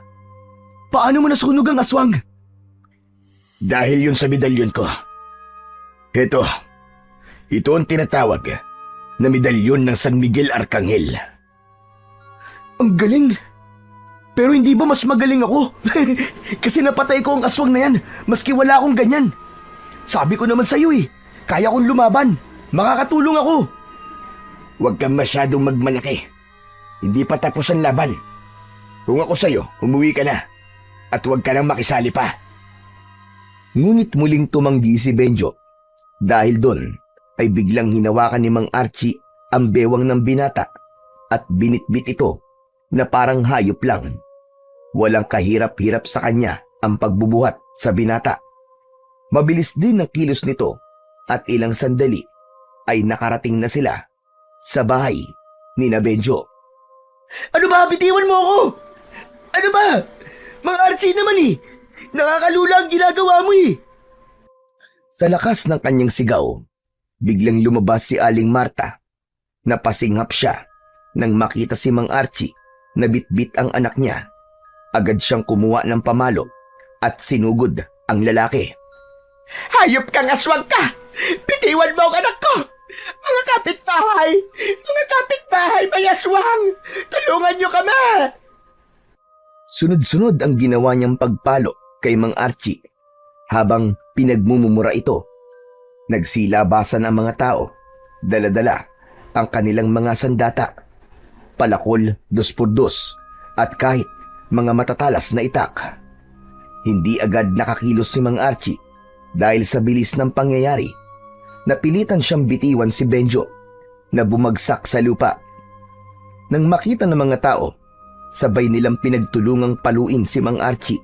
Paano mo nasunog ang aswang? Dahil yun sa medalyon ko. Ito ang tinatawag na medalyon ng San Miguel Arcangel. Ang galing! Pero hindi ba mas magaling ako? Kasi napatay ko ang aswang na yan, maski wala akong ganyan. Sabi ko naman sa'yo eh, kaya kong lumaban. Makakatulong ako. Huwag kang masyadong magmalaki. Hindi pa tapos ang laban. Kung ako sa'yo, umuwi ka na. At huwag ka nang makisali pa. Ngunit muling tumanggi si Benjo. Dahil doon ay biglang hinawakan ni Mang Archie ang bewang ng binata at binitbit ito na parang hayop lang. Walang kahirap-hirap sa kanya ang pagbubuhat sa binata. Mabilis din ang kilos nito at ilang sandali ay nakarating na sila sa bahay ni na Benjo. Ano ba? Bitiwan mo ako! Ano ba? Mang Archie naman eh! Nakakalula ang ginagawa mo eh! Sa lakas ng kanyang sigaw, biglang lumabas si Aling Marta. Napasinghap siya nang makita si Mang Archie na bitbit ang anak niya. Agad siyang kumuha ng pamalo at sinugod ang lalaki. Hayop kang aswang ka! Bitiwan mo ang anak ko! Mga kapitbahay! Mga kapitbahay, may aswang! Tulungan niyo kami! Sunod-sunod ang ginawa niyang pagpalo kay Mang Archie habang pinagmumura ito. Nagsilabasan ang mga tao, dala-dala ang kanilang mga sandata, palakol 2x2 at kahit mga matatalas na itak. Hindi agad nakakilos si Mang Archie dahil sa bilis ng pangyayari. Napilitan siyang bitiwan si Benjo na bumagsak sa lupa. Nang makita ng mga tao, sabay nilang pinagtulungang paluin si Mang Archie.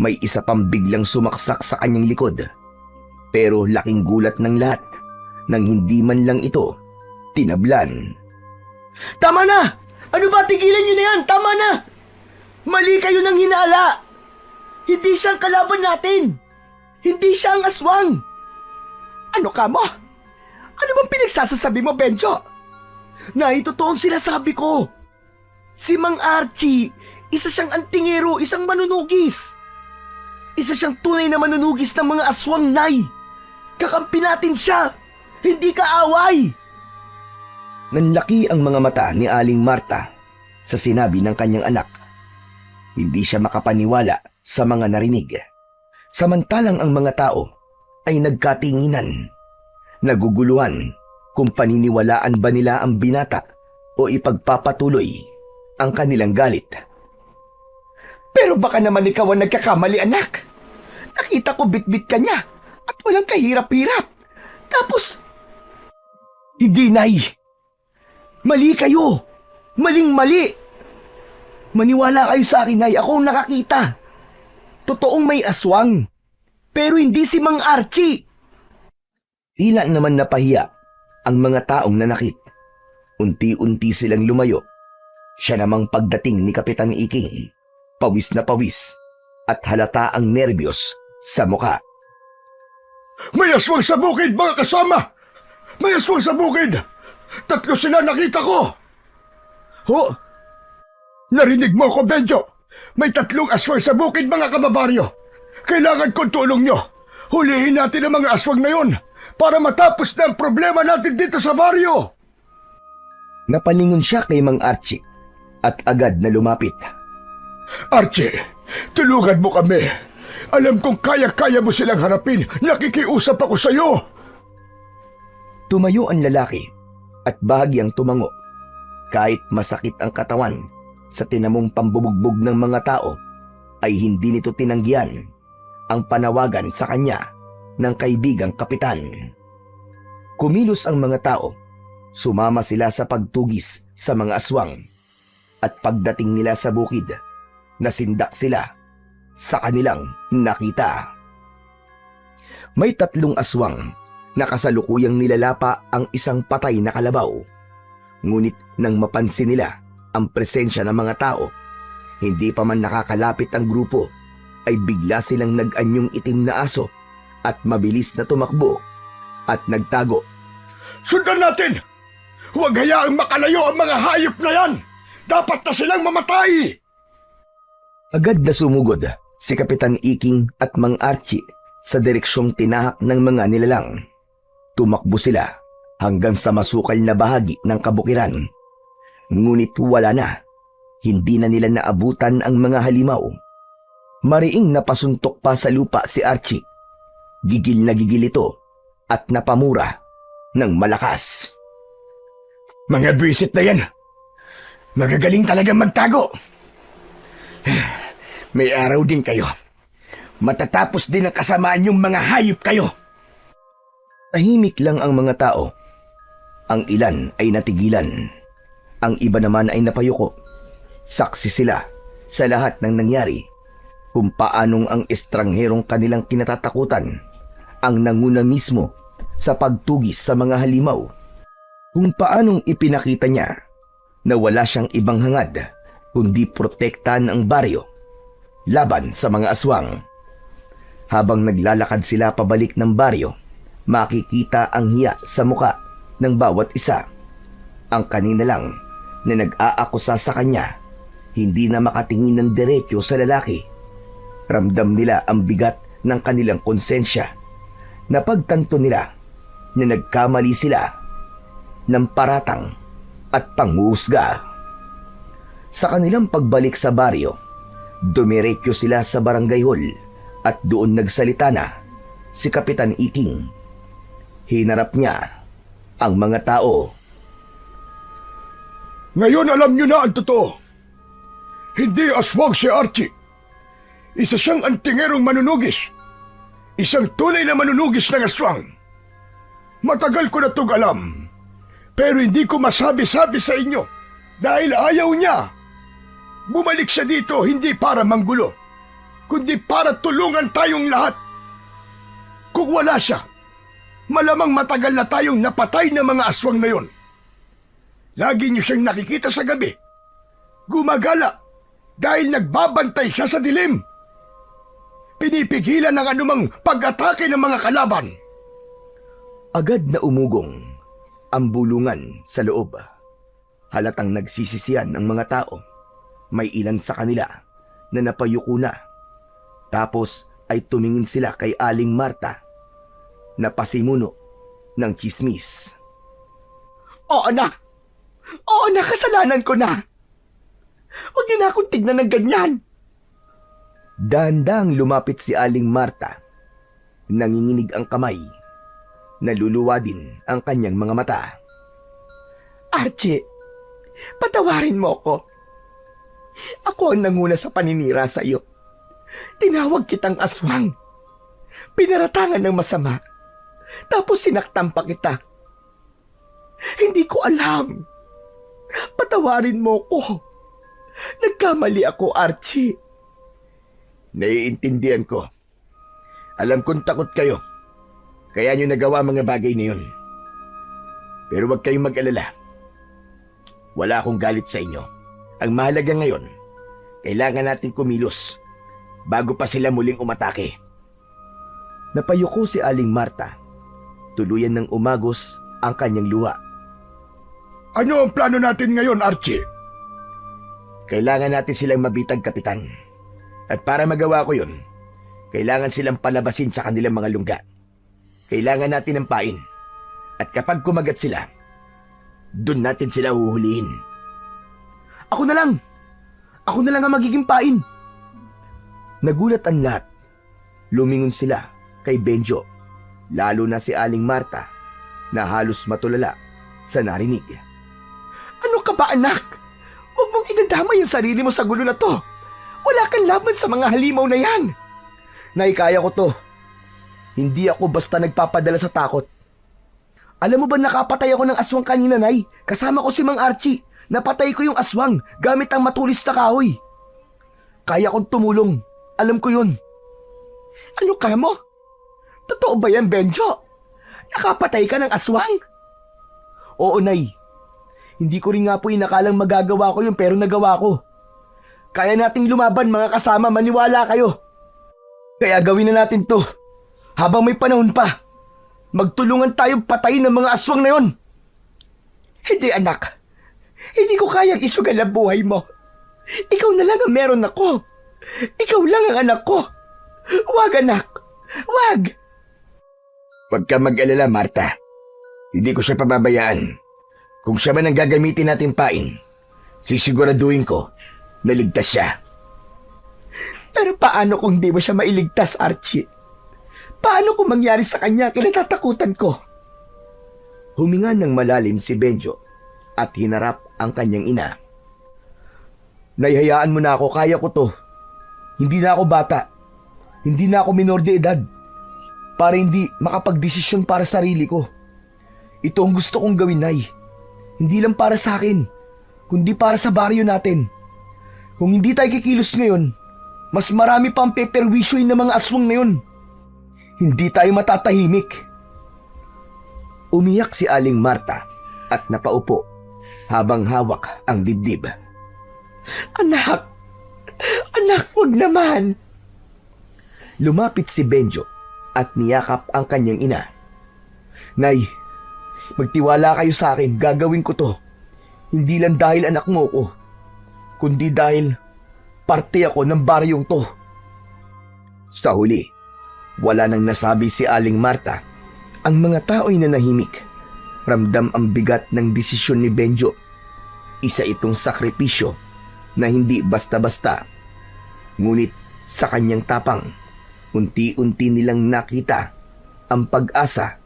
May isa pang biglang sumaksak sa kanyang likod. Pero laking gulat ng lahat nang hindi man lang ito tinablan. Tama na! Ano ba, tigilan nyo na yan! Tama na! Mali kayo ng hinala! Hindi siya ang kalaban natin! Hindi siya ang aswang! Ano ka mo? Ano bang pinagsasasabi mo, Benjo? Naitotoo ang sinasabi ko. Si Mang Archie, isa siyang antingero, isang manunugis. Isa siyang tunay na manunugis ng mga aswang, Nay. Kakampi natin siya, hindi kaaway. Nanlaki ang mga mata ni Aling Marta sa sinabi ng kanyang anak. Hindi siya makapaniwala sa mga narinig. Samantalang ang mga tao ay nagkatinginan, naguguluhan kung paniniwalaan ba nila ang binata o ipagpapatuloy ang kanilang galit. Pero baka naman ikaw ang nagkakamali, anak. Nakita ko bitbit ka niya at walang kahirap-hirap. Tapos, hindi, Nay. Mali kayo. Maling-mali. Maniwala kayo sa akin, Nay. Ako ang nakakita. Totoong may aswang. Pero hindi si Mang Archie. Tila naman napahiya ang mga taong nanakit. Unti-unti silang lumayo. Siya namang pagdating ni Kapitan Iking, pawis na pawis at halata ang nerbiyos sa muka. May aswang sa bukid, mga kasama! May aswang sa bukid! 3 sila nakita ko! Ho? Narinig mo ko, Benjo? May 3 aswang sa bukid, mga kababaryo! Kailangan kong tulong nyo! Hulihin natin ang mga aswang na yun para matapos na ang problema natin dito sa baryo! Napalingon siya kay Mang Archie at agad na lumapit. Archie, tulungan mo kami. Alam kong kaya-kaya mo silang harapin. Nakikiusap ako sa'yo. Tumayo ang lalaki at bahagyang tumango. Kahit masakit ang katawan sa tinamong pambubugbog ng mga tao, ay hindi nito tinanggihan ang panawagan sa kanya ng kaibigang kapitan. Kumilos ang mga tao. Sumama sila sa pagtugis sa mga aswang. At pagdating nila sa bukid, nasindak sila sa kanilang nakita. May 3 aswang na kasalukuyang nilalapa ang isang patay na kalabaw. Ngunit nang mapansin nila ang presensya ng mga tao, hindi pa man nakakalapit ang grupo, ay bigla silang nag-anyong itim na aso at mabilis na tumakbo at nagtago. Sundan natin! Huwag hayaang makalayo ang mga hayop na yan! Dapat na silang mamatay! Agad na sumugod si Kapitan Iking at Mang Archie sa direksyong tinahak ng mga nilalang. Tumakbo sila hanggang sa masukal na bahagi ng kabukiran. Ngunit wala na. Hindi na nila naabutan ang mga halimaw. Mariing napasuntok pa sa lupa si Archie. Gigil na gigil ito at napamura ng malakas. Mga bisit na yan! Magagaling talagang magtago! May araw din kayo. Matatapos din ang kasamaan yung mga hayop kayo. Tahimik lang ang mga tao. Ang ilan ay natigilan. Ang iba naman ay napayuko. Saksi sila sa lahat ng nangyari, kung paanong ang estrangherong kanilang kinatatakutan ang nanguna mismo sa pagtugis sa mga halimaw. Kung paanong ipinakita niya na wala siyang ibang hangad kundi protektahan ang baryo laban sa mga aswang. Habang naglalakad sila pabalik ng baryo, makikita ang hiya sa muka ng bawat isa. Ang kanina lang na nag-aakusa sa kanya, hindi na makatingin ng diretso sa lalaki. Ramdam nila ang bigat ng kanilang konsensya. Napagtanto nila na nagkamali sila ng paratang at panghuhusga. Sa kanilang pagbalik sa baryo, dumiretso sila sa barangay hall at doon nagsalita na si Kapitan Iking. Hinarap niya ang mga tao. Ngayon alam nyo na ang totoo. Hindi aswang si Archie. Isa siyang antingerong manunugis. Isang tunay na manunugis ng aswang. Matagal ko na itong alam. Pero hindi ko masabi-sabi sa inyo dahil ayaw niya. Bumalik siya dito hindi para manggulo, kundi para tulungan tayong lahat. Kung wala siya, malamang matagal na tayong napatay ng mga aswang na yon. Lagi niyo siyang nakikita sa gabi. Gumagala dahil nagbabantay siya sa dilim. Pinipigilan ng anumang pag-atake ng mga kalaban. Agad na umugong ang bulungan sa loob. Halatang nagsisisiyan ang mga tao. May ilan sa kanila na napayuko na. Tapos ay tumingin sila kay Aling Marta na pasimuno ng tsismis. Oo na! Oo na, kasalanan ko na! Huwag niyo na akong tignan ng ganyan! Dahan-dahang lumapit si Aling Marta. Nanginginig ang kamay. Naluluwa din ang kanyang mga mata. Archie, patawarin mo ako. Ako ang nanguna sa paninira sa iyo. Tinawag kitang aswang. Pinaratangan ng masama. Tapos sinaktan pa kita. Hindi ko alam. Patawarin mo ko. Nagkamali ako, Archie. Naiintindihan ko. Alam kong takot kayo. Kaya nyo nagawa mga bagay na yun. Pero huwag kayong mag-alala. Wala akong galit sa inyo. Ang mahalaga ngayon, kailangan natin kumilos bago pa sila muling umatake. Napayuko si Aling Marta. Tuluyan ng umagos ang kanyang luha. Ano ang plano natin ngayon, Archie? Kailangan natin silang mabitag, Kapitan. At para magawa ko yun, kailangan silang palabasin sa kanilang mga lungga. Kailangan natin ng pain. At kapag kumagat sila, dun natin sila huhulihin. Ako na lang! Ako na lang ang magiging pain! Nagulat ang lahat. Lumingon sila kay Benjo, lalo na si Aling Marta, na halos matulala sa narinig. Ano ka ba, anak? Huwag mong idadamay ang sarili mo sa gulo na to. Wala kang laban sa mga halimaw na yan. Nay, kaya ko to. Hindi ako basta nagpapadala sa takot. Alam mo ba nakapatay ako ng aswang kanina, Nay? Kasama ko si Mang Archie. Napatay ko yung aswang gamit ang matulis na kahoy. Kaya kong tumulong. Alam ko yun. Ano ka mo? Totoo ba yan, Benjo? Nakapatay ka ng aswang? Oo, Nay. Hindi ko rin nga po inakalang magagawa ko yun pero nagawa ko. Kaya nating lumaban, mga kasama, maniwala kayo. Kaya gawin na natin to. Habang may panahon pa, magtulungan tayong patayin ng mga aswang na yon. Hindi, anak. Hindi ko kayang isugal ang buhay mo. Ikaw na lang ang meron ako. Ikaw lang ang anak ko. Wag, anak. Wag. Huwag ka mag-alala, Marta. Hindi ko siya pababayaan. Kung siya man ang gagamitin natin pain, sisiguraduhin ko na ligtas siya. Pero paano kung di mo siya mailigtas, Archie? Paano kung mangyari sa kanya kinatatakutan ko? Huminga ng malalim si Benjo at hinarap ang kanyang ina. Naihayaan mo na ako, kaya ko to. Hindi na ako bata. Hindi na ako minor de edad. Para hindi makapagdesisyon para sa sarili ko. Ito ang gusto kong gawin, Nay. Hindi lang para sa akin, kundi para sa baryo natin. Kung hindi tayo kikilos ngayon, mas marami pa ang peperwisyoin ng mga aswang na yun. Hindi tayo matatahimik. Umiyak si Aling Marta at napaupo habang hawak ang dibdib. Anak! Anak, wag naman! Lumapit si Benjo at niyakap ang kanyang ina. Nay, magtiwala kayo sa akin, gagawin ko to. Hindi lang dahil anak mo ko, kundi dahil parte ako ng baryong to. Sa huli, wala nang nasabi si Aling Marta. Ang mga tao'y nanahimik. Ramdam ang bigat ng desisyon ni Benjo. Isa itong sakripisyo na hindi basta-basta. Ngunit sa kanyang tapang, unti-unti nilang nakita ang pag-asa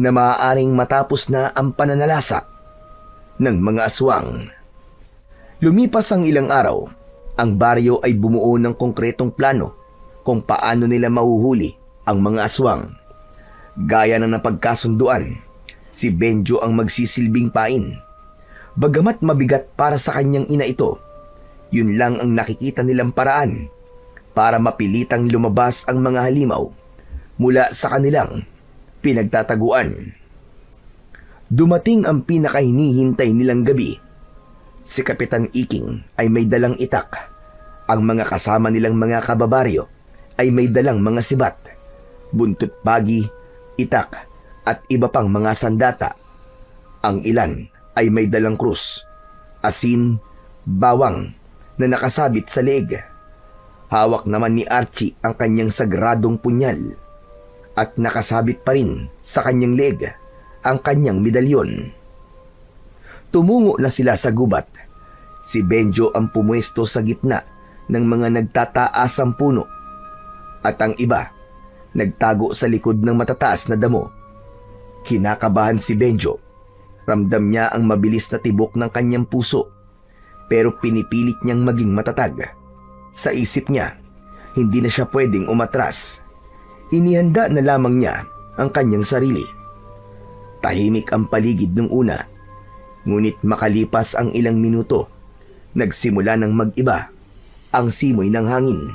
na maaaring matapos na ang pananalasa ng mga aswang. Lumipas ang ilang araw, ang baryo ay bumuo ng konkretong plano kung paano nila mahuhuli ang mga aswang. Gaya na napagkasunduan, si Benjo ang magsisilbing pain. Bagamat mabigat para sa kanyang ina ito, yun lang ang nakikita nilang paraan para mapilitang lumabas ang mga halimaw mula sa kanilang pinagtataguan. Dumating ang pinakahinihintay nilang gabi. Si Kapitan Iking ay may dalang itak. Ang mga kasama nilang mga kababaryo ay may dalang mga sibat, buntot pagi, itak at iba pang mga sandata. Ang ilan ay may dalang krus, asin, bawang na nakasabit sa leeg. Hawak naman ni Archie ang kanyang sagradong punyal at nakasabit pa rin sa kanyang leeg ang kanyang medalyon. Tumungo na sila sa gubat. Si Benjo ang pumuesto sa gitna ng mga nagtataasang puno at ang iba nagtago sa likod ng matataas na damo. Kinakabahan si Benjo. Ramdam niya ang mabilis na tibok ng kanyang puso, pero pinipilit niyang maging matatag. Sa isip niya, hindi na siya pwedeng umatras. Inihanda na lamang niya ang kanyang sarili. Tahimik ang paligid nung una, ngunit makalipas ang ilang minuto, nagsimula ng mag-iba ang simoy ng hangin.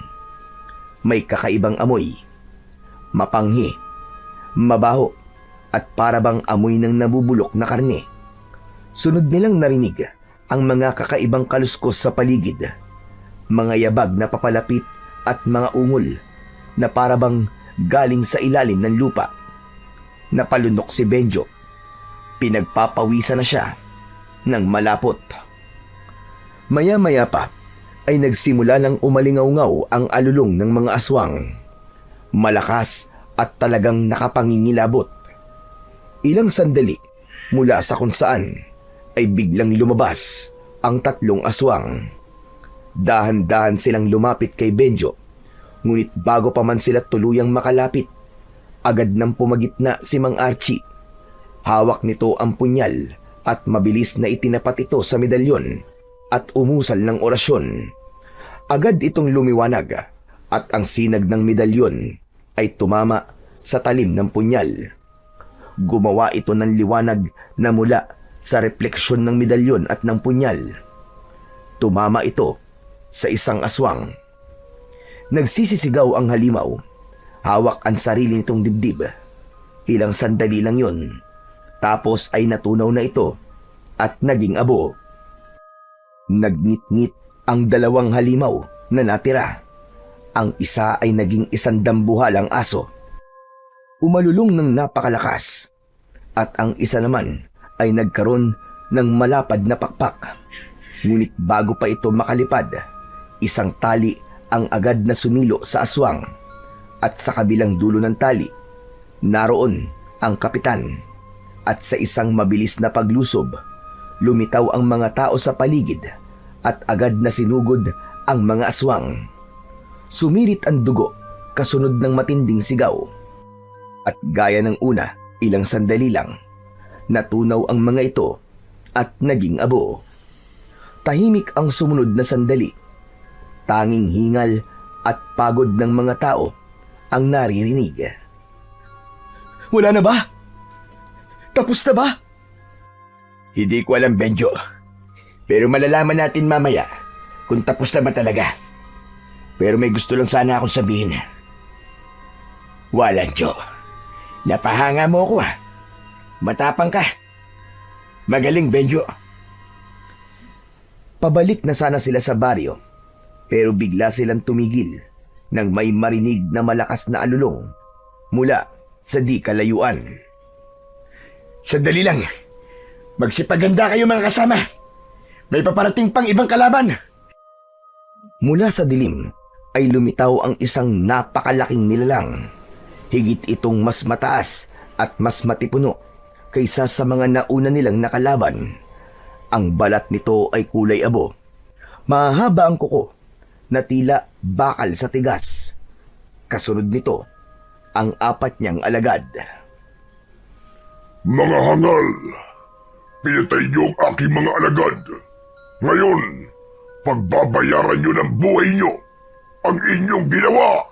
May kakaibang amoy, mapanghi, mabaho, at parabang amoy ng nabubulok na karne. Sunod nilang narinig ang mga kakaibang kaluskos sa paligid, mga yabag na papalapit at mga ungol na parabang galing sa ilalim ng lupa. Napalunok si Benjo. Pinagpapawisan na siya ng malapot. Maya-maya pa ay nagsimula ng umalingaw-ngaw ang alulong ng mga aswang. Malakas at talagang nakapangingilabot. Ilang sandali mula sa kung saan ay biglang lumabas ang tatlong aswang. Dahan-dahan silang lumapit kay Benjo, ngunit bago pa man sila tuluyang makalapit, agad nang pumagitna si Mang Archie. Hawak nito ang punyal at mabilis na itinapat ito sa medalyon at umusal ng orasyon. Agad itong lumiwanag at ang sinag ng medalyon ay tumama sa talim ng punyal. Gumawa ito ng liwanag na mula sa refleksyon ng medalyon at ng punyal. Tumama ito sa isang aswang. Nagsisisigaw ang halimaw. Hawak ang sarili nitong dibdib. Ilang sandali lang yun. Tapos ay natunaw na ito at naging abo. Nagngit-ngit ang dalawang halimaw na natira. Ang isa ay naging isandambuhalang aso. Umalulong ng napakalakas at ang isa naman ay nagkaroon ng malapad na pakpak. Ngunit bago pa ito makalipad, isang tali ang agad na sumilo sa aswang at sa kabilang dulo ng tali, naroon ang kapitan at sa isang mabilis na paglusob, lumitaw ang mga tao sa paligid at agad na sinugod ang mga aswang. Sumirit ang dugo kasunod ng matinding sigaw. At gaya ng una, ilang sandali lang, natunaw ang mga ito at naging abo. Tahimik ang sumunod na sandali. Tanging hingal at pagod ng mga tao ang naririnig. Wala na ba? Tapos na ba? Hindi ko alam, Benjo. Pero malalaman natin mamaya kung tapos na ba talaga. Pero may gusto lang sana akong sabihin. Walancho, napahanga mo ako Matapang ka. Magaling, Benjo. Pabalik na sana sila sa baryo, pero bigla silang tumigil nang may marinig na malakas na alulong mula sa di kalayuan. Sandali lang. Magsipaganda kayo mga kasama. May paparating pang ibang kalaban. Mula sa dilim ay lumitaw ang isang napakalaking nilalang. Higit itong mas mataas at mas matipuno kaysa sa mga nauna nilang nakalaban. Ang balat nito ay kulay abo. Mahaba ang kuko na tila bakal sa tigas. Kasunod nito, ang apat niyang alagad. Mga hangal, pinatay niyo ang aking mga alagad. Ngayon, pagbabayaran niyo ng buhay niyo ang inyong ginawa.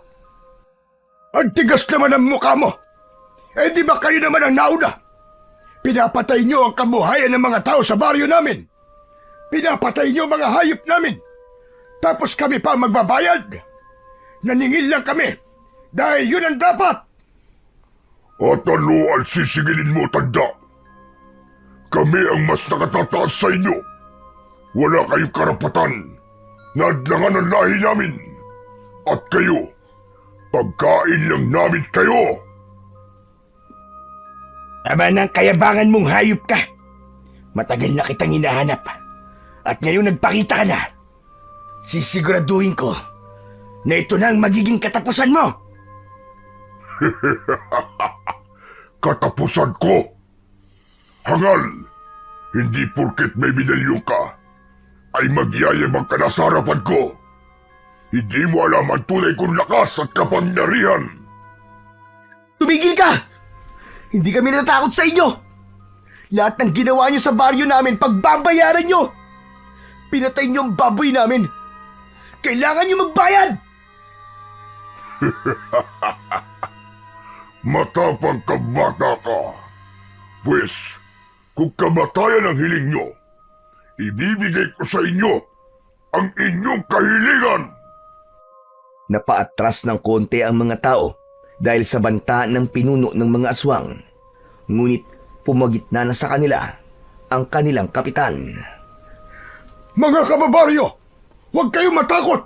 Ang tigas naman ang mukha mo. Eh di ba kayo naman ang nauna? Pinapatay niyo ang kabuhayan ng mga tao sa baryo namin. Pinapatay niyo mga hayop namin. Tapos kami pa magbabayad. Naningil lang kami dahil yun ang dapat. At ano ang sisigilin mo, tanda? Kami ang mas nakatataas sa inyo. Wala kayong karapatan na adlangan ang lahi namin. At kayo, pagkain lang namin kayo. Tama ng kayabangan mong hayop ka. Matagal na kitang hinahanap. At ngayon nagpakita ka na. Sisiguraduhin ko na ito na ang magiging katapusan mo. Katapusan ko. Hangal, hindi porket may medalyon ka, ay magyayabang ka na sa harapan ko. Hindi mo alam ang tunay kong lakas at kapangyarihan. Tumigil ka! Hindi kami natatakot sa inyo! Lahat ng ginawa niyo sa baryo namin, pagbabayaran niyo! Pinatay niyo ang baboy namin! Kailangan niyo magbayad! Matapang ka bata ka. Pwes, kung kamatayan ang hiling nyo, ibibigay ko sa inyo ang inyong kahilingan. Napaatras ng konti ang mga tao dahil sa banta ng pinuno ng mga aswang. Ngunit pumagitna na sa kanila ang kanilang kapitan. Mga kababaryo, huwag kayong matakot.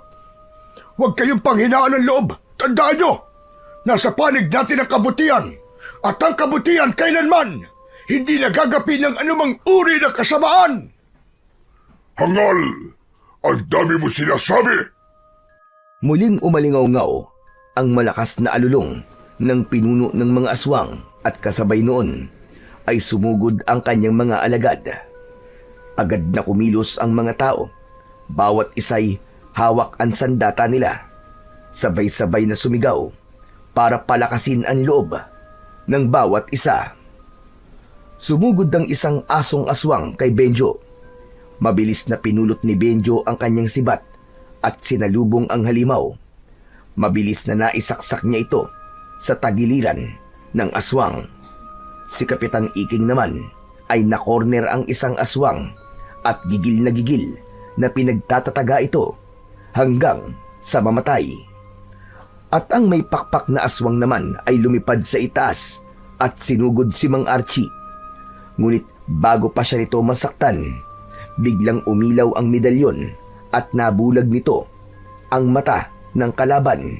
Huwag kayong panghinaan ng loob. Tandaan nyo, nasa panig natin ang kabutihan. At ang kabutihan kailanman hindi nagagapi ng anumang uri ng kasamaan. Hangal, ang dami mo sinasabi. Muling umalingaw-ngaw ang malakas na alulong ng pinuno ng mga aswang at kasabay noon ay sumugod ang kanyang mga alagad. Agad na kumilos ang mga tao. Bawat isa'y hawak ang sandata nila. Sabay-sabay na sumigaw para palakasin ang loob ng bawat isa. Sumugod ang isang asong aswang kay Benjo. Mabilis na pinulot ni Benjo ang kanyang sibat at sinalubong ang halimaw. Mabilis na naisaksak niya ito sa tagiliran ng aswang. Si Kapitang Iking naman ay nakorner ang isang aswang at gigil na pinagtatataga ito hanggang sa mamatay. At ang may pakpak na aswang naman ay lumipad sa itaas at sinugod si Mang Archie. Ngunit bago pa siya nito masaktan, biglang umilaw ang medalyon at nabulag nito ang mata ng kalaban.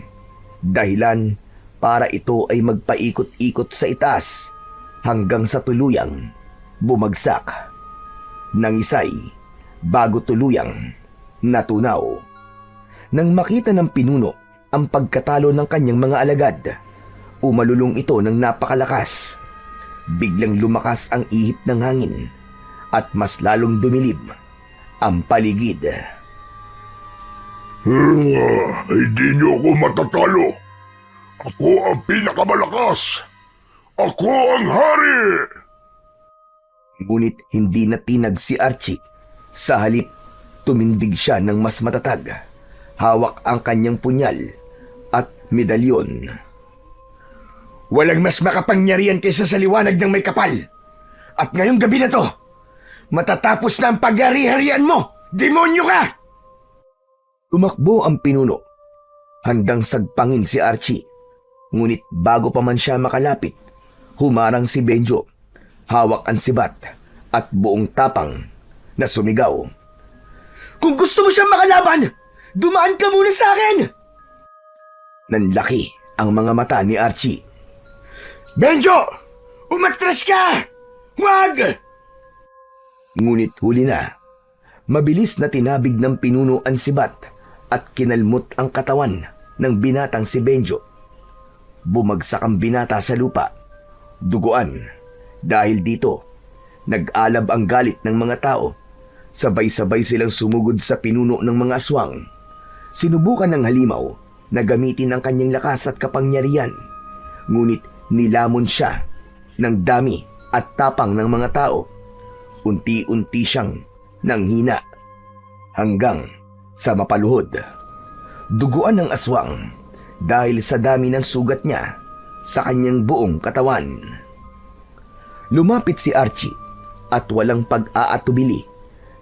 Dahilan para ito ay magpaikot-ikot sa itaas hanggang sa tuluyang bumagsak. Nangisay bago tuluyang natunaw. Nang makita ng pinuno ang pagkatalo ng kanyang mga alagad, umalulong ito ng napakalakas. Biglang lumakas ang ihip ng hangin at mas lalong dumilib ang paligid. Hindi niyo ako matatalo. Ako ang pinakamalakas. Ako ang hari. Ngunit hindi natinag si Archie. Sa halip, tumindig siya ng mas matatag. Hawak ang kanyang punyal at medalyon. Walang mas makapangyarihan kaysa sa liwanag ng may kapal. At ngayong gabi na to, matatapos na ang pag-ari-harian mo! Demonyo ka! Tumakbo ang pinuno. Handang sagpangin si Archie. Ngunit bago pa man siya makalapit, humarang si Benjo. Hawak ang sibat at buong tapang na sumigaw. Kung gusto mo siyang makalaban, dumaan ka muna sa akin! Nanlaki ang mga mata ni Archie. Benjo! Umatras ka! Huwag! Ngunit huli na. Mabilis na tinabig ng pinuno ang sibat at kinalmot ang katawan ng binatang si Benjo. Bumagsak ang binata sa lupa. Duguan. Dahil dito, nag-alab ang galit ng mga tao. Sabay-sabay silang sumugod sa pinuno ng mga aswang. Sinubukan ng halimaw na gamitin ang kanyang lakas at kapangyarihan. Ngunit nilamon siya ng dami at tapang ng mga tao. Unti-unti siyang nanghina hanggang sa mapaluhod. Duguan ng aswang dahil sa dami ng sugat niya sa kanyang buong katawan. Lumapit si Archie at walang pag-aatubili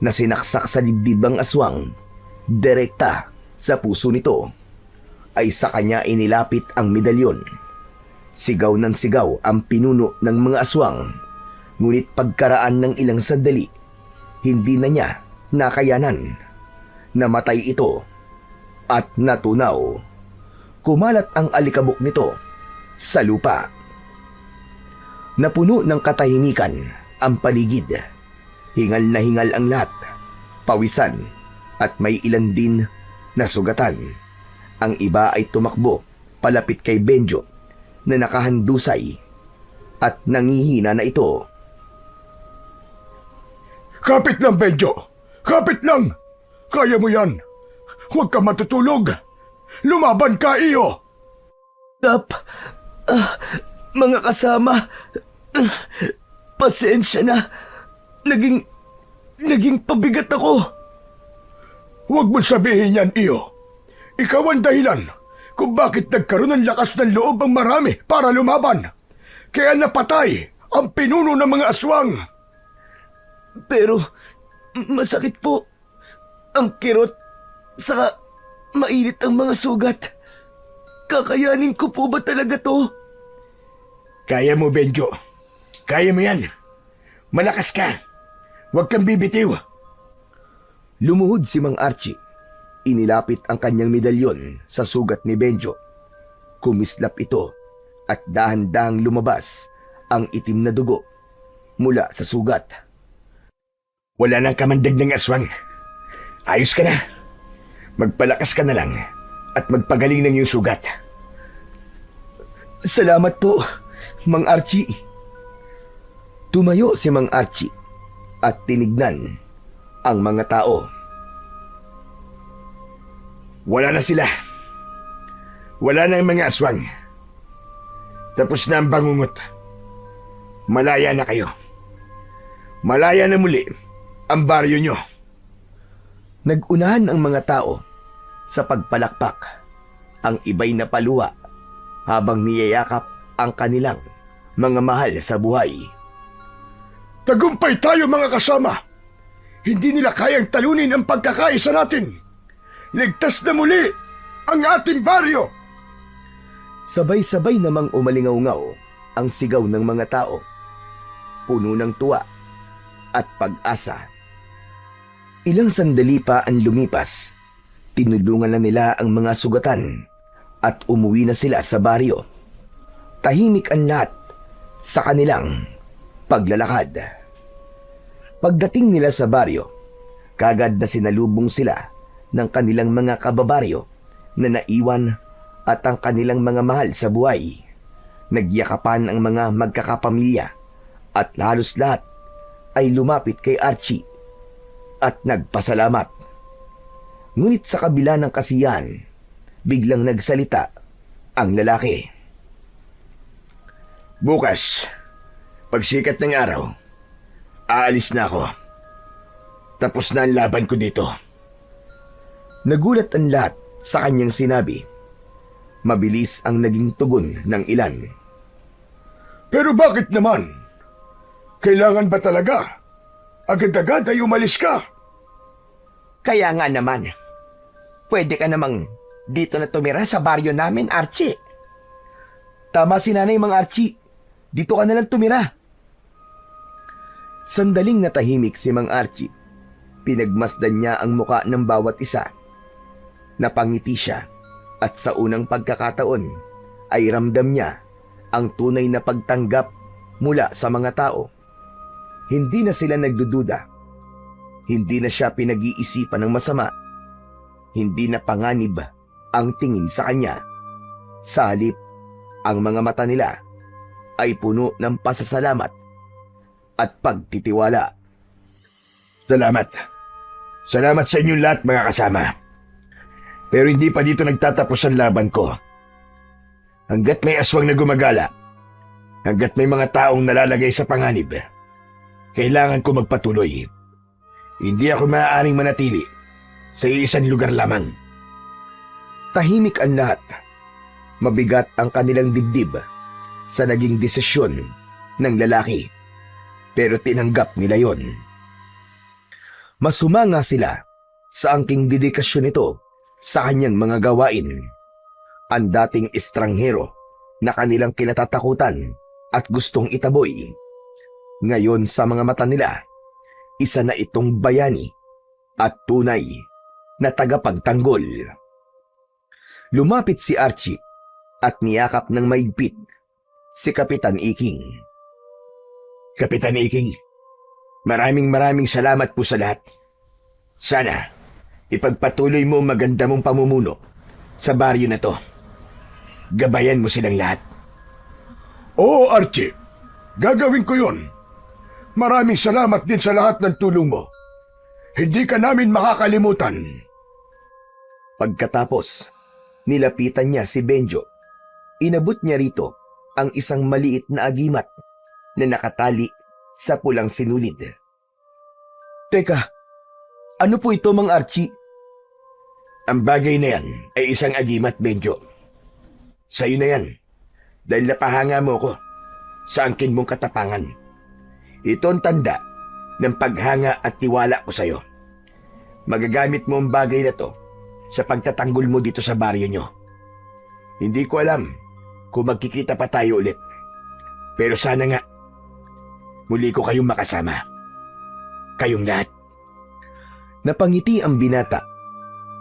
na sinaksak sa dibdib ang aswang. Direkta sa puso nito ay sa kanya inilapit ang medalyon. Sigaw ng sigaw ang pinuno ng mga aswang. Ngunit pagkaraan ng ilang sandali, hindi na niya nakayanan. Namatay ito at natunaw. Kumalat ang alikabok nito sa lupa. Napuno ng katahimikan ang paligid. Hingal na hingal ang lahat, pawisan at may ilan din na sugatan. Ang iba ay tumakbo palapit kay Benjo na nakahandusay at nangihina na ito. Kapit lang, Benjo! Kapit lang! Kaya mo yan! Huwag ka matutulog! Lumaban ka, iyo! Mga kasama, pasensya na. Naging pabigat ako. Huwag mo sabihin yan, iyo. Ikaw ang dahilan kung bakit nagkaroon ng lakas ng loob ang marami para lumaban. Kaya napatay ang pinuno ng mga aswang. Pero masakit po ang kirot, saka mainit ang mga sugat. Kakayanin ko po ba talaga to? Kaya mo, Benjo. Kaya mo yan. Malakas ka. Huwag kang bibitiw. Lumuhod si Mang Archie. Inilapit ang kanyang medalyon sa sugat ni Benjo. Kumislap ito at dahan-dahang lumabas ang itim na dugo mula sa sugat. Wala nang kamandag ng aswang. Ayos ka na. Magpalakas ka na lang at magpagaling ng iyong sugat. Salamat po, Mang Archie. Tumayo si Mang Archie at tinignan ang mga tao. Wala na sila. Wala na ang mga aswang. Tapos na ang bangungot. Malaya na kayo. Malaya na muli ang baryo nyo. Nagunahan ang mga tao sa pagpalakpak. Ang iba'y napaluwa habang niyayakap ang kanilang mga mahal sa buhay. Tagumpay tayo, mga kasama. Hindi nila kayang talunin ang pagkakaisa natin. Ligtas na muli ang ating baryo. Sabay-sabay namang umalingaw-ngaw ang sigaw ng mga tao. Puno ng tuwa at pag-asa. Ilang sandali pa ang lumipas. Tinulungan na nila ang mga sugatan at umuwi na sila sa baryo. Tahimik ang lahat sa kanilang paglalakad. Pagdating nila sa baryo, kagad na sinalubong sila ng kanilang mga kababaryo na naiwan at ang kanilang mga mahal sa buhay. Nagyakapan ang mga magkakapamilya at halos lahat ay lumapit kay Archie at nagpasalamat. Ngunit sa kabila ng kasiyahan, biglang nagsalita ang lalaki. Bukas, pagsikat ng araw, aalis na ako. Tapos na ang laban ko dito. Nagulat ang lahat sa kanyang sinabi. Mabilis ang naging tugon ng ilan. Pero bakit naman? Kailangan ba talaga? Agad-agad ay umalis ka. Kaya nga naman, pwede ka namang dito na tumira sa baryo namin, Archie. Tama si Nanay, Mang Archie. Dito ka na lang tumira. Sandaling natahimik si Mang Archie. Pinagmasdan niya ang muka ng bawat isa. Napangiti siya at sa unang pagkakataon ay ramdam niya ang tunay na pagtanggap mula sa mga tao. Hindi na sila nagdududa. Hindi na siya pinag-iisipan ng masama. Hindi na panganib ang tingin sa kanya. Sa halip, ang mga mata nila ay puno ng pasasalamat at pagtitiwala. Salamat. Salamat sa inyong lahat, mga kasama. Pero hindi pa dito nagtatapos ang laban ko. Hanggat may aswang na gumagala, hanggat may mga taong nalalagay sa panganib, kailangan ko magpatuloy. Hindi ako maaaring manatili sa isang lugar lamang. Tahimik ang lahat. Mabigat ang kanilang dibdib sa naging desisyon ng lalaki. Pero tinanggap nila yon. Masumanga sila sa angking dedikasyon nito sa kanyang mga gawain. Ang dating estranghero na kanilang kinatatakutan at gustong itaboy. Ngayon sa mga mata nila, isa na itong bayani at tunay na tagapagtanggol. Lumapit si Archie at niyakap ng maigpit si Kapitan Iking. Kapitan Iking, maraming salamat po sa lahat. Sana, ipagpatuloy mo ang maganda mong pamumuno sa baryo na to. Gabayan mo silang lahat. Oo, Archie. Gagawin ko yun. Maraming salamat din sa lahat ng tulong mo. Hindi ka namin makakalimutan. Pagkatapos, nilapitan niya si Benjo. Inabot niya rito ang isang maliit na agimat na nakatali sa pulang sinulid. Teka, ano po ito, Mang Archie? Ang bagay na yan ay isang agimat, Benjo. Sa'yo na yan, dahil napahanga mo ko sa angkin mong katapangan. Ito ang tanda ng paghanga at tiwala ko sa'yo. Magagamit mo ang bagay na to sa pagtatanggol mo dito sa baryo nyo. Hindi ko alam kung magkikita pa tayo ulit. Pero sana nga, muli ko kayong makasama. Kayong lahat. Napangiti ang binata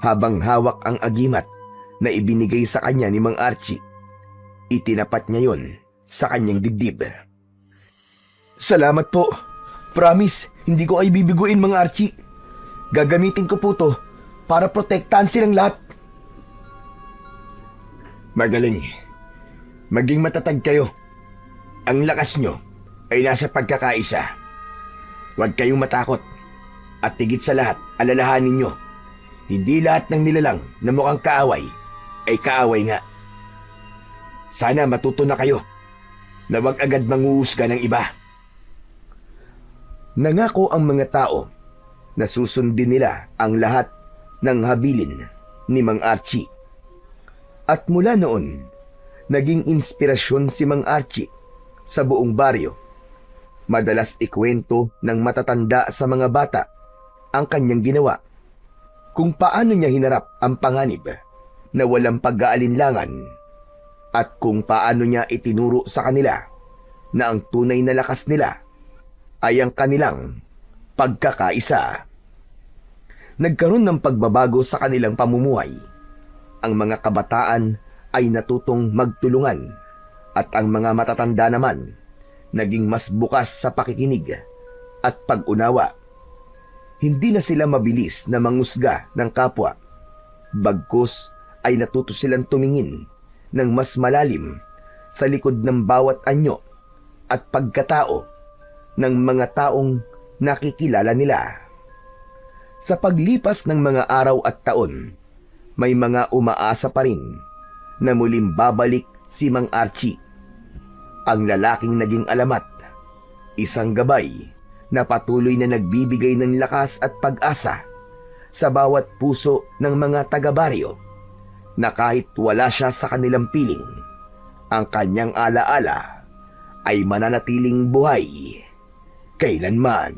habang hawak ang agimat na ibinigay sa kanya ni Mang Archie. Itinapat niya yon sa kanyang dibdib. Salamat po. Promise, hindi ko ay bibiguin, Mang Archie. Gagamitin ko po to para protektahan silang lahat. Magaling. Maging matatag kayo. Ang lakas nyo ay nasa pagkakaisa. Huwag kayong matakot. At higit sa lahat, alalahanin nyo. Hindi lahat ng nilalang na mukhang kaaway ay kaaway nga. Sana matuto na kayo na huwag agad manguhusga ng iba. Nangako ang mga tao na susundin nila ang lahat ng habilin ni Mang Archie. At mula noon, naging inspirasyon si Mang Archie sa buong baryo. Madalas ikwento ng matatanda sa mga bata ang kanyang ginawa, kung paano niya hinarap ang panganib na walang pag-aalinlangan at kung paano niya itinuro sa kanila na ang tunay na lakas nila ay ang kanilang pagkakaisa. Nagkaroon ng pagbabago sa kanilang pamumuhay. Ang mga kabataan ay natutong magtulungan at ang mga matatanda naman naging mas bukas sa pakikinig at pag-unawa. Hindi na sila mabilis na mangusga ng kapwa. Bagkus ay natuto silang tumingin ng mas malalim sa likod ng bawat anyo at pagkatao ng mga taong nakikilala nila. Sa paglipas ng mga araw at taon, may mga umaasa pa rin na muling babalik si Mang Archie. Ang lalaking naging alamat, isang gabay na patuloy na nagbibigay ng lakas at pag-asa sa bawat puso ng mga taga-baryo na kahit wala siya sa kanilang piling, ang kanyang alaala ay mananatiling buhay kailanman.